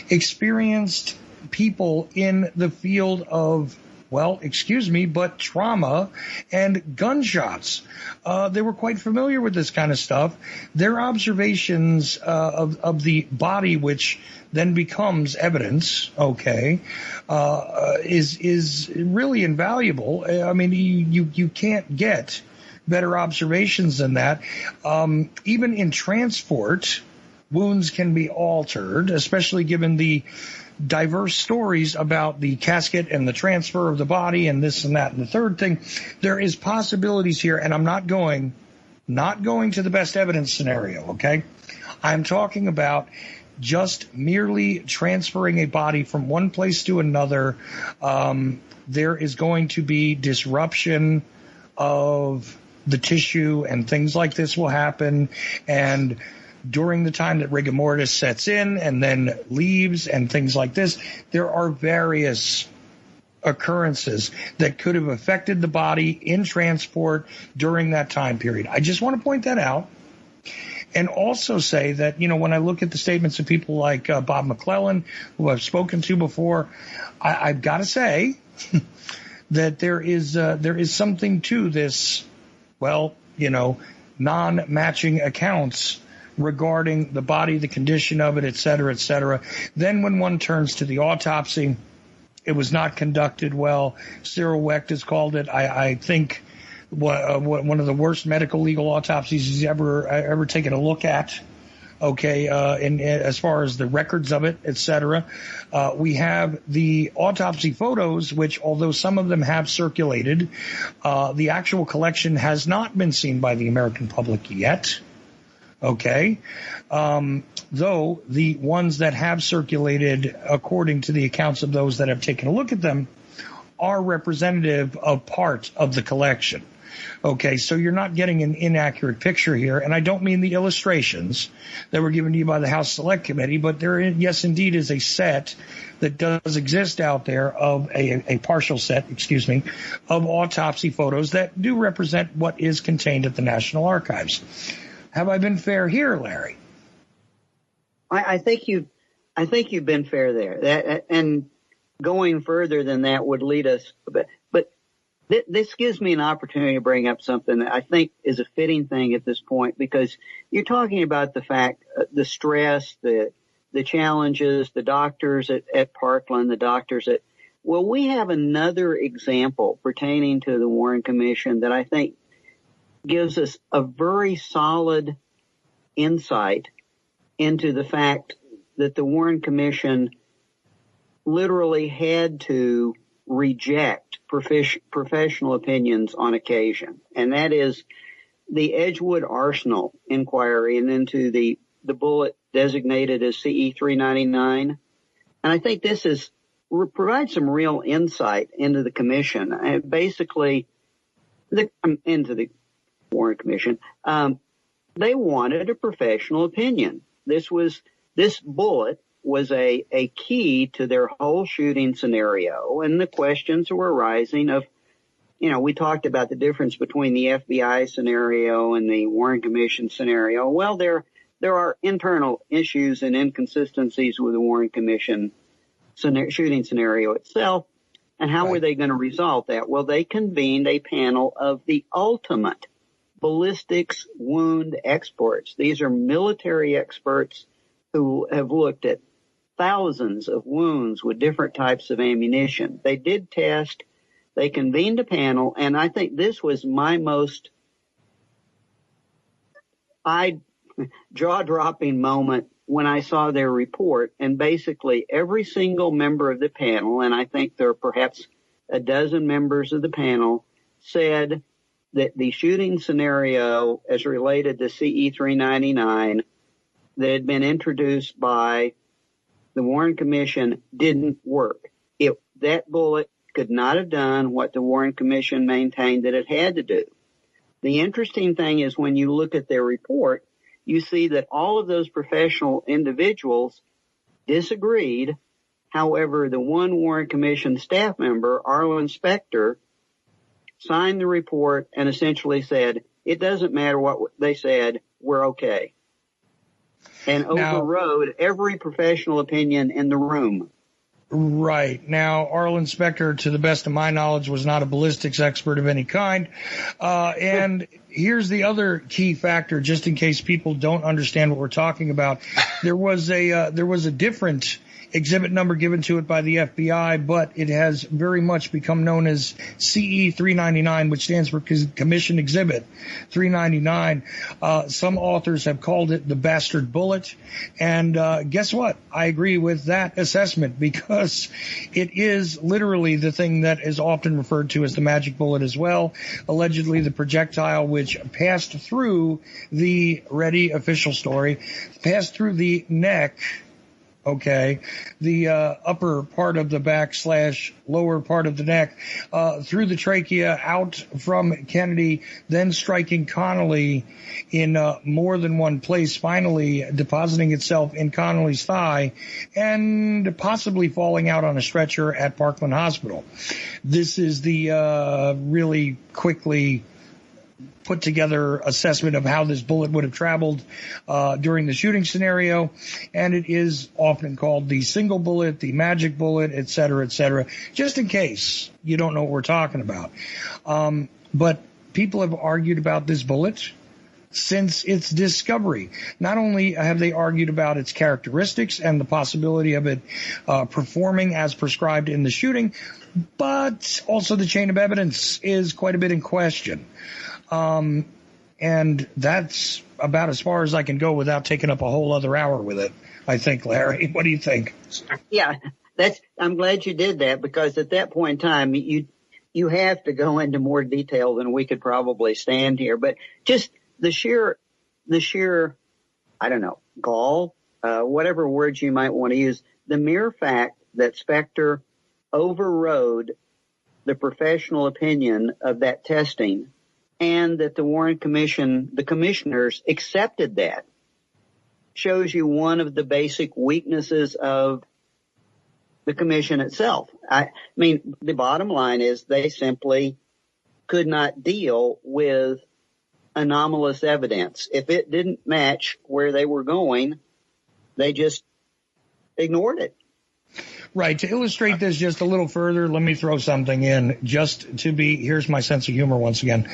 B: experienced people in the field of, well, excuse me, but trauma and gunshots. They were quite familiar with this kind of stuff. Their observations of the body, which then becomes evidence, okay, is really invaluable. I mean, you can't get better observations than that. Even in transport, wounds can be altered, especially given the diverse stories about the casket and the transfer of the body and this and that and the third thing. There is possibilities here, and I'm not going to the best evidence scenario, okay? I'm talking about just merely transferring a body from one place to another. There is going to be disruption of the tissue and things like this will happen, and during the time that rigor mortis sets in and then leaves and things like this, there are various occurrences that could have affected the body in transport during that time period. I just want to point that out. And also say that, when I look at the statements of people like Bob McClellan, who I've spoken to before, I've got to say that there is something to this, well, non-matching accounts regarding the body, the condition of it, et cetera, et cetera. Then when one turns to the autopsy, it was not conducted well. Cyril Wecht has called it, I think, one of the worst medical legal autopsies he's ever taken a look at. Okay, as far as the records of it, etc. We have the autopsy photos, which, although some of them have circulated, the actual collection has not been seen by the American public yet. Okay, though the ones that have circulated, according to the accounts of those that have taken a look at them, are representative of part of the collection. Okay, so you're not getting an inaccurate picture here, and I don't mean the illustrations that were given to you by the House Select Committee, but there, yes, indeed, is a set that does exist out there of a partial set, of autopsy photos that do represent what is contained at the National Archives. Have I been fair here, Larry?
D: I think you've been fair there. And going further than that would lead us, but this gives me an opportunity to bring up something that I think is a fitting thing at this point, because you're talking about the fact, the stress, the challenges, the doctors at Parkland, the doctors at, well, we have another example pertaining to the Warren Commission that I think gives us a very solid insight into the fact that the Warren Commission literally had to reject professional opinions on occasion. And that is the Edgewood Arsenal inquiry and into the bullet designated as CE 399. And I think this provides some real insight into the commission. And basically, into the Warren Commission, they wanted a professional opinion. This bullet was a key to their whole shooting scenario, and the questions were arising of, we talked about the difference between the FBI scenario and the Warren Commission scenario. Well, there are internal issues and inconsistencies with the Warren Commission shooting scenario itself, and how were they going to resolve that? Well, they convened a panel of the ultimate ballistics wound experts. These are military experts who have looked at thousands of wounds with different types of ammunition. They did test, they convened a panel, and I think this was my most jaw-dropping moment when I saw their report. And basically every single member of the panel, and I think there are perhaps a dozen members of the panel, said that the shooting scenario as related to CE 399 that had been introduced by the Warren Commission didn't work. That bullet could not have done what the Warren Commission maintained that it had to do. The interesting thing is when you look at their report, you see that all of those professional individuals disagreed. However, the one Warren Commission staff member, Arlen Specter, signed the report and essentially said, it doesn't matter what they said, we're okay. And overrode every professional opinion in the room.
B: Right. Now, Arlen Specter, to the best of my knowledge, was not a ballistics expert of any kind. And here's the other key factor, just in case people don't understand what we're talking about. There was a different exhibit number given to it by the FBI, but it has very much become known as CE 399, which stands for Commission Exhibit 399. Some authors have called it the bastard bullet. And guess what? I agree with that assessment, because it is literally the thing that is often referred to as the magic bullet as well. Allegedly, the projectile which passed through the official story, passed through the neck, the upper part of the back / lower part of the neck, through the trachea, out from Kennedy, then striking Connolly in more than one place, finally depositing itself in Connolly's thigh, and possibly falling out on a stretcher at Parkland Hospital. This is the really quickly put together assessment of how this bullet would have traveled during the shooting scenario, and it is often called the single bullet, the magic bullet, et cetera, just in case you don't know what we're talking about. But people have argued about this bullet since its discovery. Not only have they argued about its characteristics and the possibility of it performing as prescribed in the shooting, but also the chain of evidence is quite a bit in question. And that's about as far as I can go without taking up a whole other hour with it, I think, Larry. What do you think?
D: Yeah, I'm glad you did that, because at that point in time, you have to go into more detail than we could probably stand here. But just the sheer, I don't know, gall, whatever words you might want to use, the mere fact that Specter overrode the professional opinion of that testing, and that the Warren Commission, the commissioners, accepted that, shows you one of the basic weaknesses of the commission itself. I mean, the bottom line is they simply could not deal with anomalous evidence. If it didn't match where they were going, they just ignored it.
B: Right. To illustrate this just a little further, let me throw something in just to be, here's my sense of humor once again.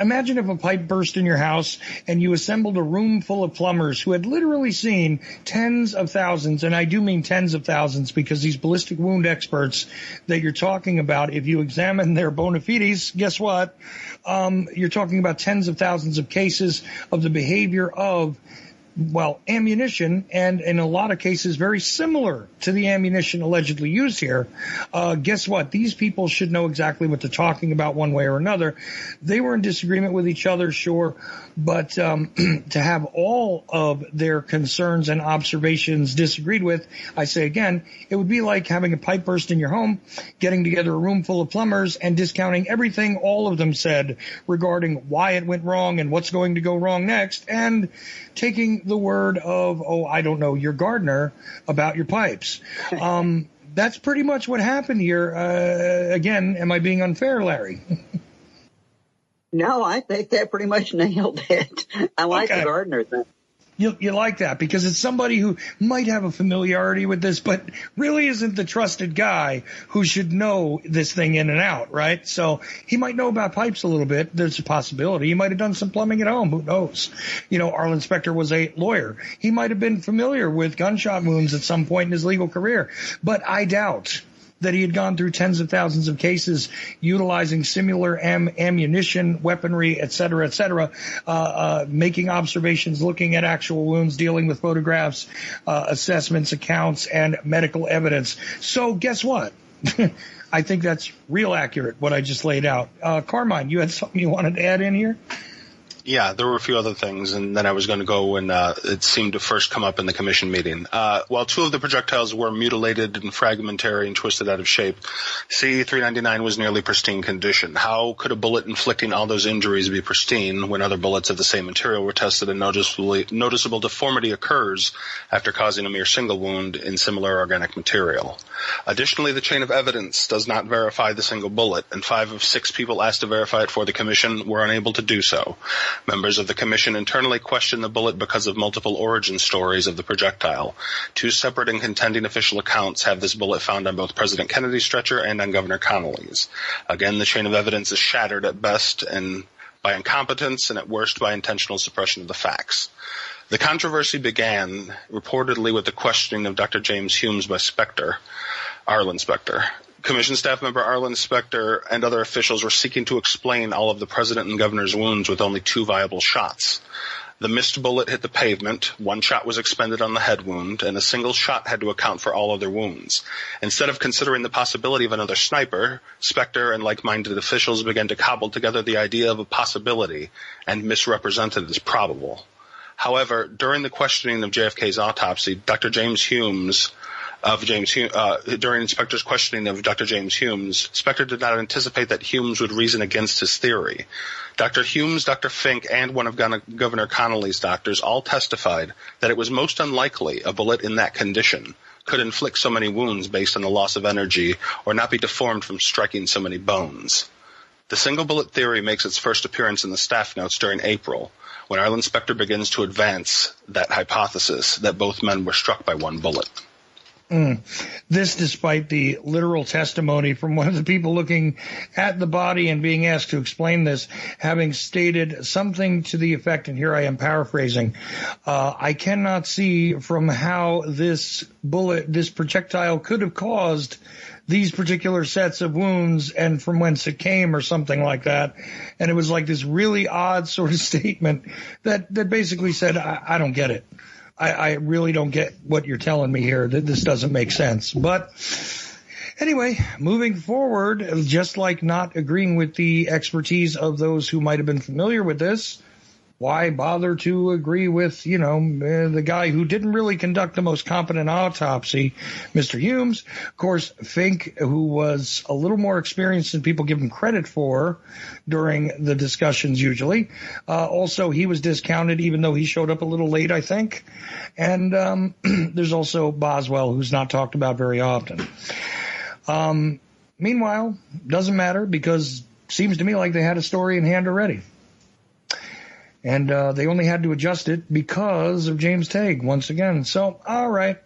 B: Imagine if a pipe burst in your house and you assembled a room full of plumbers who had literally seen tens of thousands, and I do mean tens of thousands, because these ballistic wound experts that you're talking about, if you examine their bona fides, guess what? You're talking about tens of thousands of cases of the behavior of, well, ammunition, and in a lot of cases very similar to the ammunition allegedly used here. Guess what? These people should know exactly what they're talking about one way or another. They were in disagreement with each other, sure, but to have all of their concerns and observations disagreed with, I say again, it would be like having a pipe burst in your home, getting together a room full of plumbers, and discounting everything all of them said regarding why it went wrong and what's going to go wrong next, and taking the word of, oh, I don't know, your gardener about your pipes. That's pretty much what happened here. Again, am I being unfair, Larry?
D: No, I think that pretty much nailed it. I like the gardener thing.
B: You like that because it's somebody who might have a familiarity with this, but really isn't the trusted guy who should know this thing in and out, right? So he might know about pipes a little bit. There's a possibility. He might have done some plumbing at home. Who knows? You know, Arlen Specter was a lawyer. He might have been familiar with gunshot wounds at some point in his legal career, but I doubt that he had gone through tens of thousands of cases utilizing similar ammunition, weaponry, et cetera, making observations, looking at actual wounds, dealing with photographs, assessments, accounts, and medical evidence. So guess what? I think that's real accurate, what I just laid out. Carmine, you had something you wanted to add in here?
C: Yeah, there were a few other things, and then I was going to go and it seemed to first come up in the commission meeting. While two of the projectiles were mutilated and fragmentary and twisted out of shape, C-399 was nearly pristine condition. How could a bullet inflicting all those injuries be pristine when other bullets of the same material were tested and noticeable deformity occurs after causing a mere single wound in similar organic material? Additionally, the chain of evidence does not verify the single bullet, and 5 of 6 people asked to verify it for the commission were unable to do so. Members of the commission internally questioned the bullet because of multiple origin stories of the projectile. 2 separate and contending official accounts have this bullet found on both President Kennedy's stretcher and on Governor Connolly's. Again, the chain of evidence is shattered at best and by incompetence and at worst by intentional suppression of the facts. The controversy began reportedly with the questioning of Dr. James Humes by Arlen Specter. Commission staff member Arlen Specter and other officials were seeking to explain all of the president and governor's wounds with only 2 viable shots. The missed bullet hit the pavement, 1 shot was expended on the head wound, and a single shot had to account for all other wounds. Instead of considering the possibility of another sniper, Specter and like-minded officials began to cobble together the idea of a possibility and misrepresented it as probable. However, during the questioning of JFK's autopsy, during Specter's questioning of Dr. James Humes, Specter did not anticipate that Humes would reason against his theory. Dr. Humes, Dr. Fink, and one of Governor Connolly's doctors all testified that it was most unlikely a bullet in that condition could inflict so many wounds based on the loss of energy or not be deformed from striking so many bones. The single bullet theory makes its first appearance in the staff notes during April, when Arlen Specter begins to advance that hypothesis that both men were struck by 1 bullet.
B: This despite the literal testimony from one of the people looking at the body and being asked to explain this, having stated something to the effect, and here I am paraphrasing, I cannot see from how this projectile could have caused these particular sets of wounds and from whence it came or something like that. And it was like this really odd sort of statement that basically said, I don't get it. I really don't get what you're telling me here. This doesn't make sense. But anyway, moving forward, just like not agreeing with the expertise of those who might have been familiar with this, why bother to agree with, the guy who didn't really conduct the most competent autopsy, Mr. Humes? Of course, Fink, who was a little more experienced than people give him credit for during the discussions usually. Also, he was discounted even though he showed up a little late, I think. And there's also Boswell, who's not talked about very often. Meanwhile, doesn't matter because it seems to me like they had a story in hand already. And they only had to adjust it because of James Tague once again. So, all right,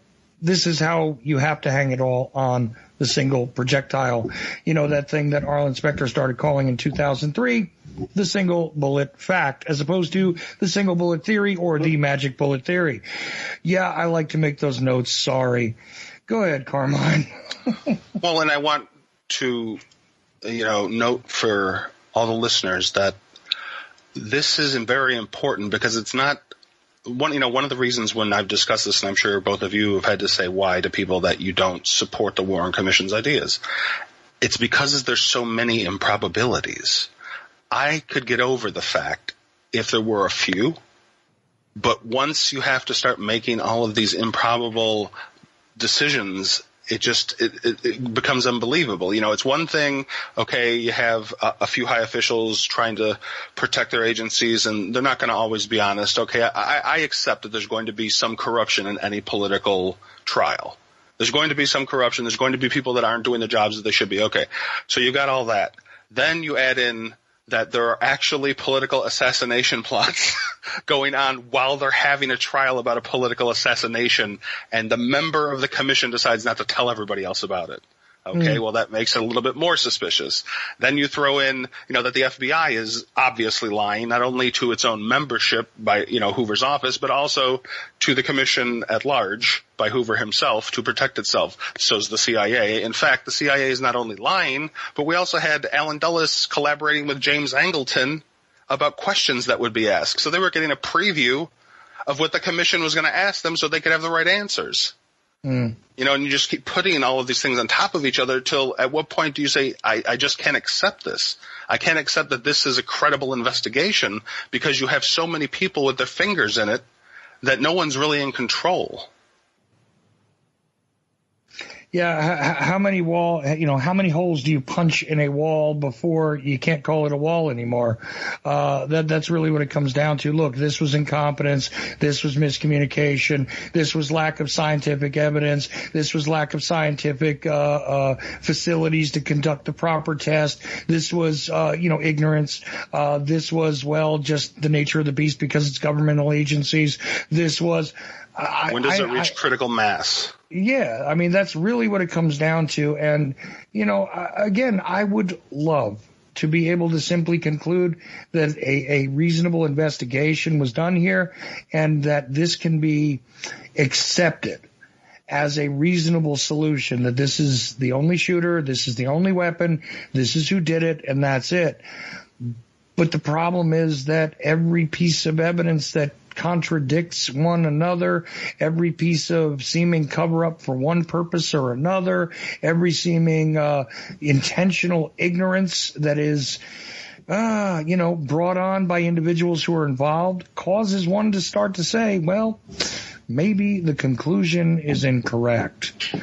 B: this is how you have to hang it all on the single projectile. That thing that Arlen Specter started calling in 2003 the single bullet fact, as opposed to the single bullet theory or the magic bullet theory. Yeah, I like to make those notes. Sorry. Go ahead, Carmine.
C: Well, and I want to, note for all the listeners that this is very important because it's not one of the reasons when I've discussed this, and I'm sure both of you have had to say why to people that you don't support the Warren Commission's ideas. It's because there's so many improbabilities. I could get over the fact if there were a few, but once you have to start making all of these improbable decisions, it becomes unbelievable. It's one thing, okay, you have a few high officials trying to protect their agencies, and they're not going to always be honest. Okay, I accept that there's going to be some corruption in any political trial. There's going to be some corruption. There's going to be people that aren't doing the jobs that they should be. Okay, so you got all that. Then you add in that there are actually political assassination plots going on while they're having a trial about a political assassination, and the member of the commission decides not to tell everybody else about it. Okay, well, that makes it a little bit more suspicious. Then you throw in, that the FBI is obviously lying, not only to its own membership by, Hoover's office, but also to the commission at large by Hoover himself to protect itself. So is the CIA. In fact, the CIA is not only lying, but we also had Alan Dulles collaborating with James Angleton about questions that would be asked. So they were getting a preview of what the commission was going to ask them so they could have the right answers. And you just keep putting all of these things on top of each other till at what point do you say, I just can't accept this. I can't accept that this is a credible investigation because you have so many people with their fingers in it that no one's really in control.
B: Yeah, how many how many holes do you punch in a wall before you can't call it a wall anymore? That's really what it comes down to. Look, this was incompetence. This was miscommunication. This was lack of scientific evidence. This was lack of scientific facilities to conduct the proper test. This was, ignorance. This was, just the nature of the beast because it's governmental agencies. This was...
C: when does it reach critical mass?
B: Yeah, that's really what it comes down to. And, again, I would love to be able to simply conclude that a reasonable investigation was done here and that this can be accepted as a reasonable solution, that this is the only shooter, this is the only weapon, this is who did it, and that's it. But the problem is that every piece of evidence that contradicts one another, every piece of seeming cover-up for one purpose or another, every seeming intentional ignorance that is, brought on by individuals who are involved causes one to start to say, well, maybe the conclusion is incorrect.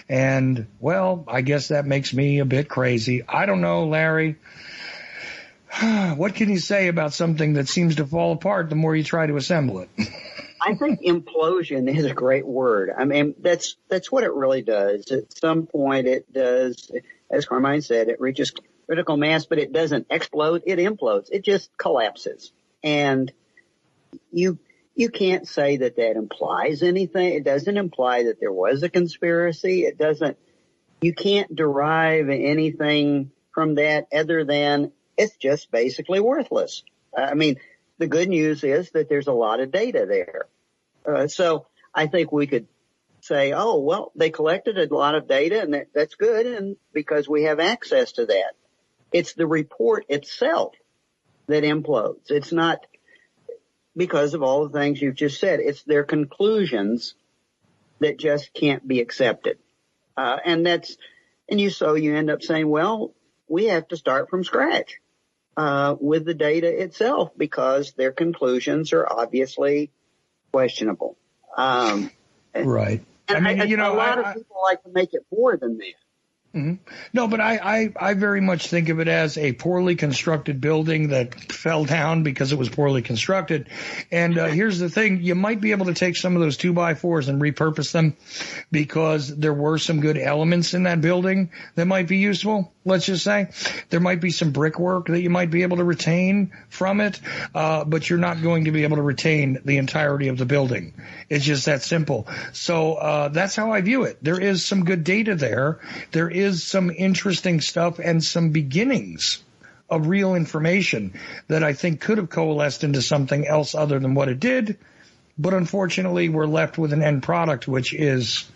B: And, I guess that makes me a bit crazy. I don't know, Larry. What can you say about something that seems to fall apart the more you try to assemble it?
D: I think implosion is a great word. That's what it really does. At some point it does, as Carmine said, it reaches critical mass, but it doesn't explode. It implodes. It just collapses. And you you can't say that that implies anything. It doesn't imply that there was a conspiracy. It doesn't, you can't derive anything from that other than it's just basically worthless. I mean, the good news is that there's a lot of data there. So I think we could say, oh, well, they collected a lot of data and that's good. And because we have access to that, it's the report itself that implodes. It's not because of all the things you've just said. It's their conclusions that just can't be accepted. So you end up saying, well, we have to start from scratch, with the data itself because their conclusions are obviously questionable.
B: Right.
D: And a lot of people like to make it more than that.
B: Mm-hmm. No, but I very much think of it as a poorly constructed building that fell down because it was poorly constructed. And here's the thing. You might be able to take some of those 2x4s and repurpose them because there were some good elements in that building that might be useful. Let's just say there might be some brickwork that you might be able to retain from it, but you're not going to be able to retain the entirety of the building. It's just that simple. So that's how I view it. There is some good data there. There is some interesting stuff and some beginnings of real information that I think could have coalesced into something else other than what it did. But unfortunately, we're left with an end product which is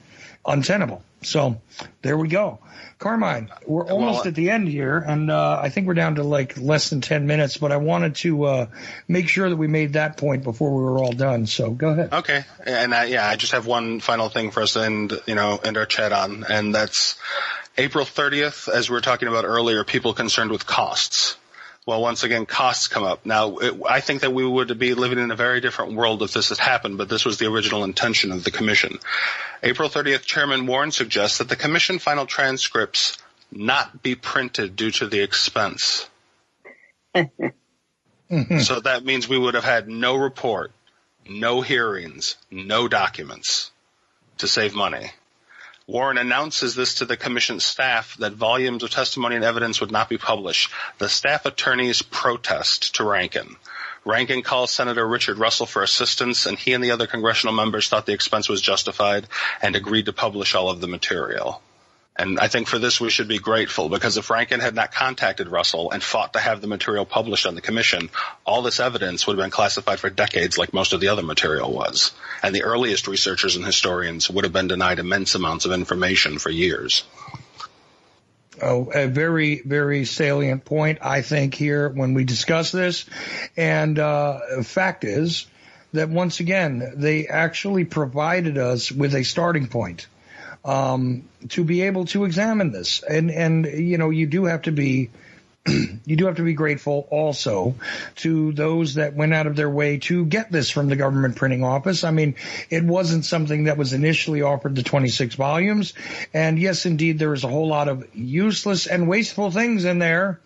B: untenable. So there we go. Carmine, we're almost at the end here, and I think we're down to like less than 10 minutes, but I wanted to make sure that we made that point before we were all done. So go ahead.
C: Okay. And I just have one final thing for us to end our chat on, and that's April 30th, as we were talking about earlier, people concerned with costs. Well, once again, costs come up. Now, I think that we would be living in a very different world if this had happened, but this was the original intention of the commission. April 30th, Chairman Warren suggests that the commission final transcripts not be printed due to the expense. So that means we would have had no report, no hearings, no documents to save money. Warren announces this to the commission staff that volumes of testimony and evidence would not be published. The staff attorneys protest to Rankin. Rankin calls Senator Richard Russell for assistance, and he and the other congressional members thought the expense was justified and agreed to publish all of the material. And I think for this we should be grateful, because if Rankin had not contacted Russell and fought to have the material published on the commission, all this evidence would have been classified for decades like most of the other material was. And the earliest researchers and historians would have been denied immense amounts of information for years.
B: Oh, a very, very salient point, I think, here when we discuss this. And fact is that, once again, they actually provided us with a starting point to be able to examine this. And you do have to be grateful also to those that went out of their way to get this from the government printing office. I mean, it wasn't something that was initially offered, the 26 volumes. And yes, indeed, there is a whole lot of useless and wasteful things in there.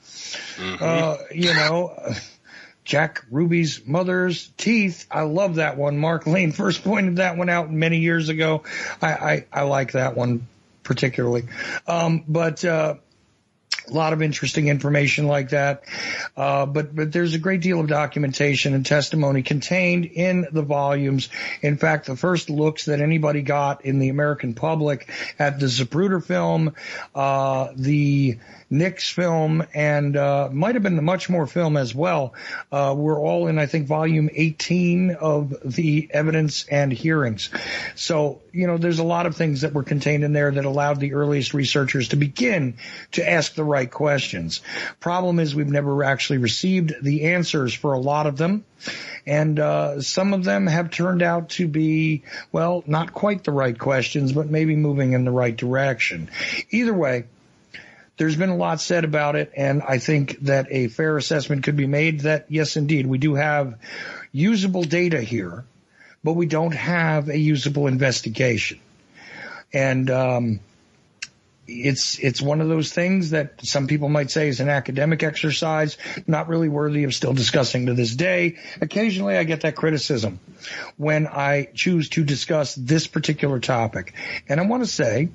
B: Jack Ruby's mother's teeth. I love that one. Mark Lane first pointed that one out many years ago. I like that one particularly. But a lot of interesting information like that. But there's a great deal of documentation and testimony contained in the volumes. In fact, the first looks that anybody got in the American public at the Zapruder film, the Nix film, and might have been the Muchmore film as well, were all in, I think, volume 18 of the evidence and hearings. So, there's a lot of things that were contained in there that allowed the earliest researchers to begin to ask the right questions. Problem is, we've never actually received the answers for a lot of them. And some of them have turned out to be, well, not quite the right questions, but maybe moving in the right direction. Either way, there's been a lot said about it, and I think that a fair assessment could be made that, yes, indeed, we do have usable data here, but we don't have a usable investigation. And it's one of those things that some people might say is an academic exercise, not really worthy of still discussing to this day. Occasionally I get that criticism when I choose to discuss this particular topic. And I want to say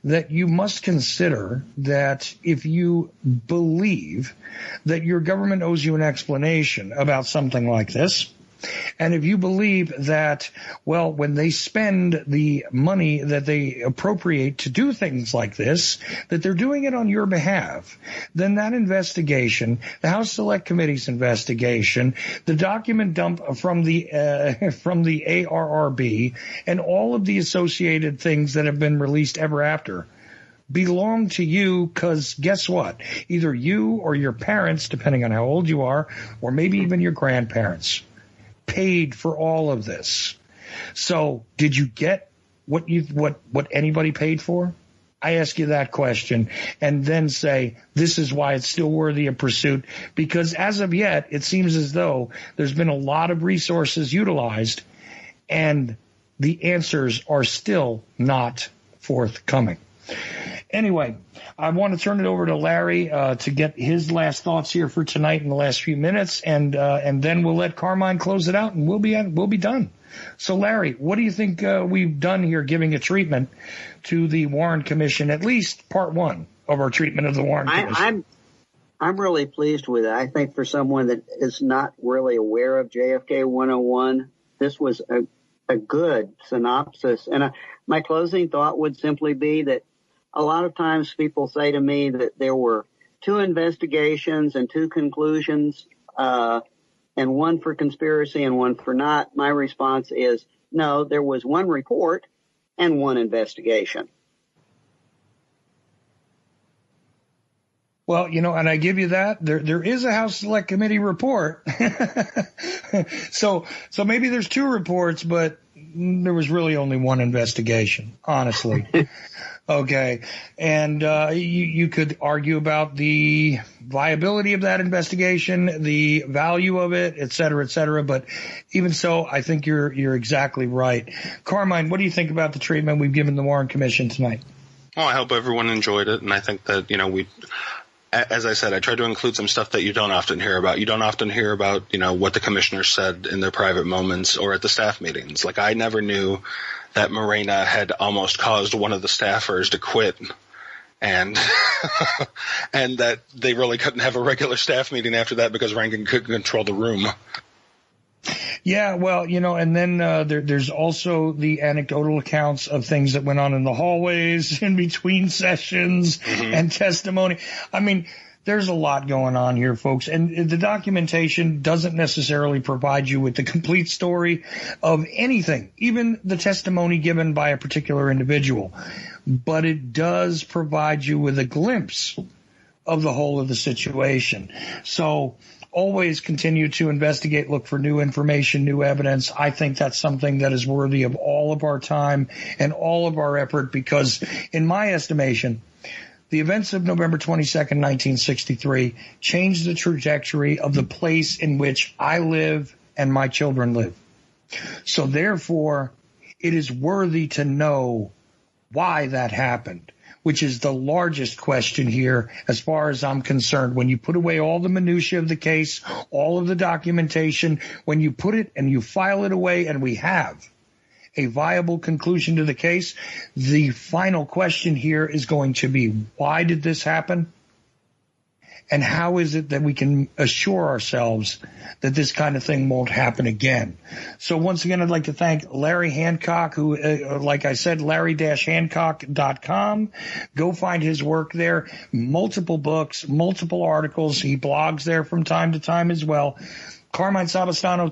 B: that you must consider that if you believe that your government owes you an explanation about something like this, And if you believe that, well, when they spend the money that they appropriate to do things like this, that they're doing it on your behalf, then that investigation, the House Select Committee's investigation, the document dump from the ARRB, and all of the associated things that have been released ever after belong to you, because guess what? Either you or your parents, depending on how old you are, or maybe even your grandparents, paid for all of this. So did you get what anybody paid for? I ask you that question, and then say, this is why it's still worthy of pursuit, because as of yet, it seems as though there's been a lot of resources utilized, and the answers are still not forthcoming. Anyway, I want to turn it over to Larry to get his last thoughts here for tonight in the last few minutes, and then we'll let Carmine close it out, and we'll be done. So, Larry, what do you think we've done here, giving a treatment to the Warren Commission, at least part one of our treatment of the Warren Commission?
D: I'm really pleased with it. I think for someone that is not really aware of JFK 101, this was a good synopsis. And my closing thought would simply be that a lot of times people say to me that there were 2 investigations and 2 conclusions, and one for conspiracy and one for not. My response is, no, there was 1 report and 1 investigation.
B: Well, and I give you that. There is a House Select Committee report. So maybe there's 2 reports, but there was really only 1 investigation, honestly. Okay. And you could argue about the viability of that investigation, the value of it, et cetera, but even so, I think you're exactly right. Carmine, what do you think about the treatment we've given the Warren Commission tonight?
C: Well, I hope everyone enjoyed it, and I think that, as I said, I tried to include some stuff that you don't often hear about. You don't often hear about, what the commissioners said in their private moments or at the staff meetings. Like, I never knew that Morena had almost caused one of the staffers to quit, and and that they really couldn't have a regular staff meeting after that because Rankin couldn't control the room.
B: Yeah, well, and then there's also the anecdotal accounts of things that went on in the hallways in between sessions and testimony. I mean, there's a lot going on here, folks, and the documentation doesn't necessarily provide you with the complete story of anything, even the testimony given by a particular individual, but it does provide you with a glimpse of the whole of the situation. So always continue to investigate, look for new information, new evidence. I think that's something that is worthy of all of our time and all of our effort, because in my estimation, the events of November 22nd, 1963 changed the trajectory of the place in which I live and my children live. So therefore, it is worthy to know why that happened, which is the largest question here as far as I'm concerned. When you put away all the minutiae of the case, all of the documentation, when you put it and you file it away, and we have a viable conclusion to the case, the final question here is going to be, why did this happen? And how is it that we can assure ourselves that this kind of thing won't happen again? So once again, I'd like to thank Larry Hancock, who, like I said, larry-hancock.com. Go find his work there. Multiple books, multiple articles. He blogs there from time to time as well. Carmine Savastano,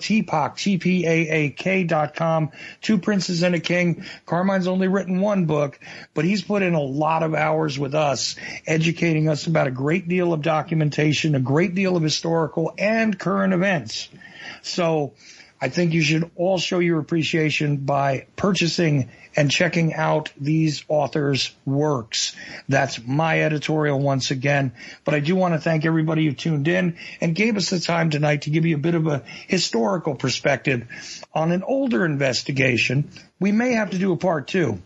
B: TPAAK.com, 2 Princes and a King. Carmine's only written 1 book, but he's put in a lot of hours with us, educating us about a great deal of documentation, a great deal of historical and current events. So I think you should all show your appreciation by purchasing and checking out these authors' works. That's my editorial once again. But I do want to thank everybody who tuned in and gave us the time tonight to give you a bit of a historical perspective on an older investigation. We may have to do a part 2,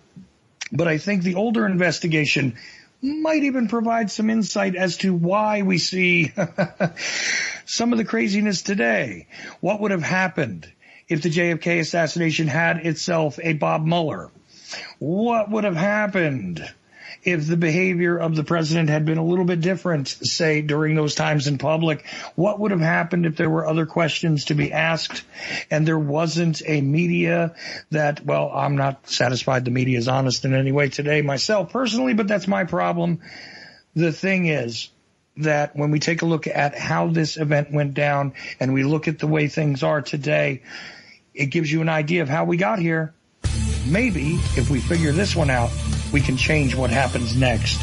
B: but I think the older investigation might even provide some insight as to why we see some of the craziness today. What would have happened if the JFK assassination had itself a Bob Mueller? What would have happened if the behavior of the president had been a little bit different, say, during those times in public? What would have happened if there were other questions to be asked and there wasn't a media that, well, I'm not satisfied the media is honest in any way today myself personally, but that's my problem. The thing is that when we take a look at how this event went down and we look at the way things are today, it gives you an idea of how we got here. Maybe if we figure this one out, we can change what happens next.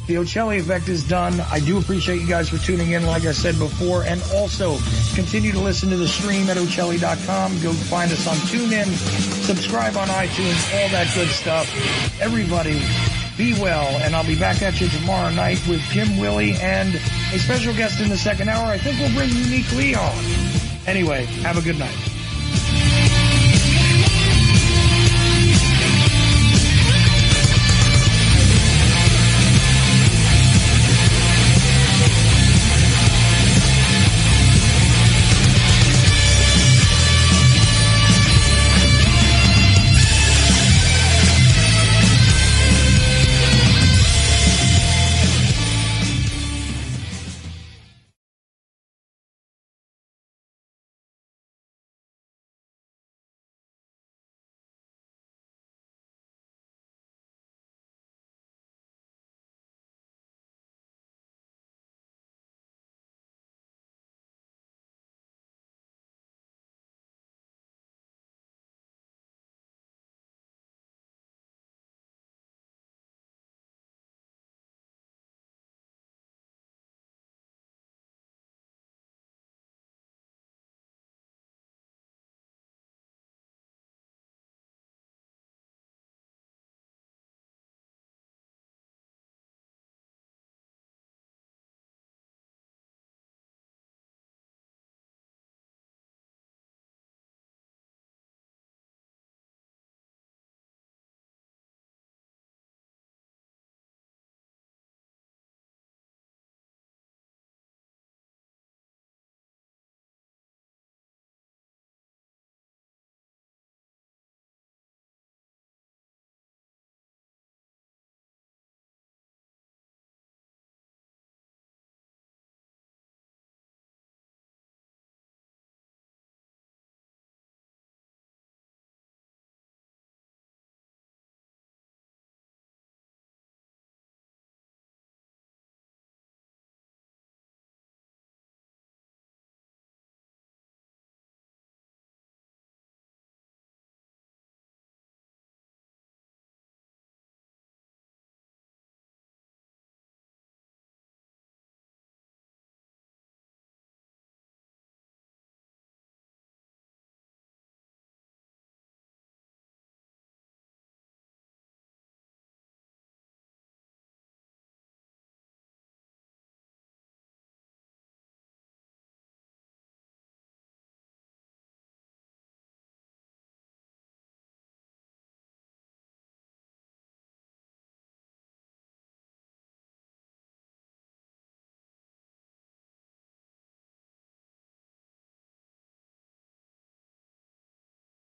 B: The Ochelli Effect is done. I do appreciate you guys for tuning in, like I said before, and also continue to listen to the stream at Ochelli.com. Go find us on TuneIn, subscribe on iTunes, all that good stuff. Everybody, be well, and I'll be back at you tomorrow night with Jim Willie and a special guest in the second hour. I think we'll bring Unique Lee on. Anyway, have a good night.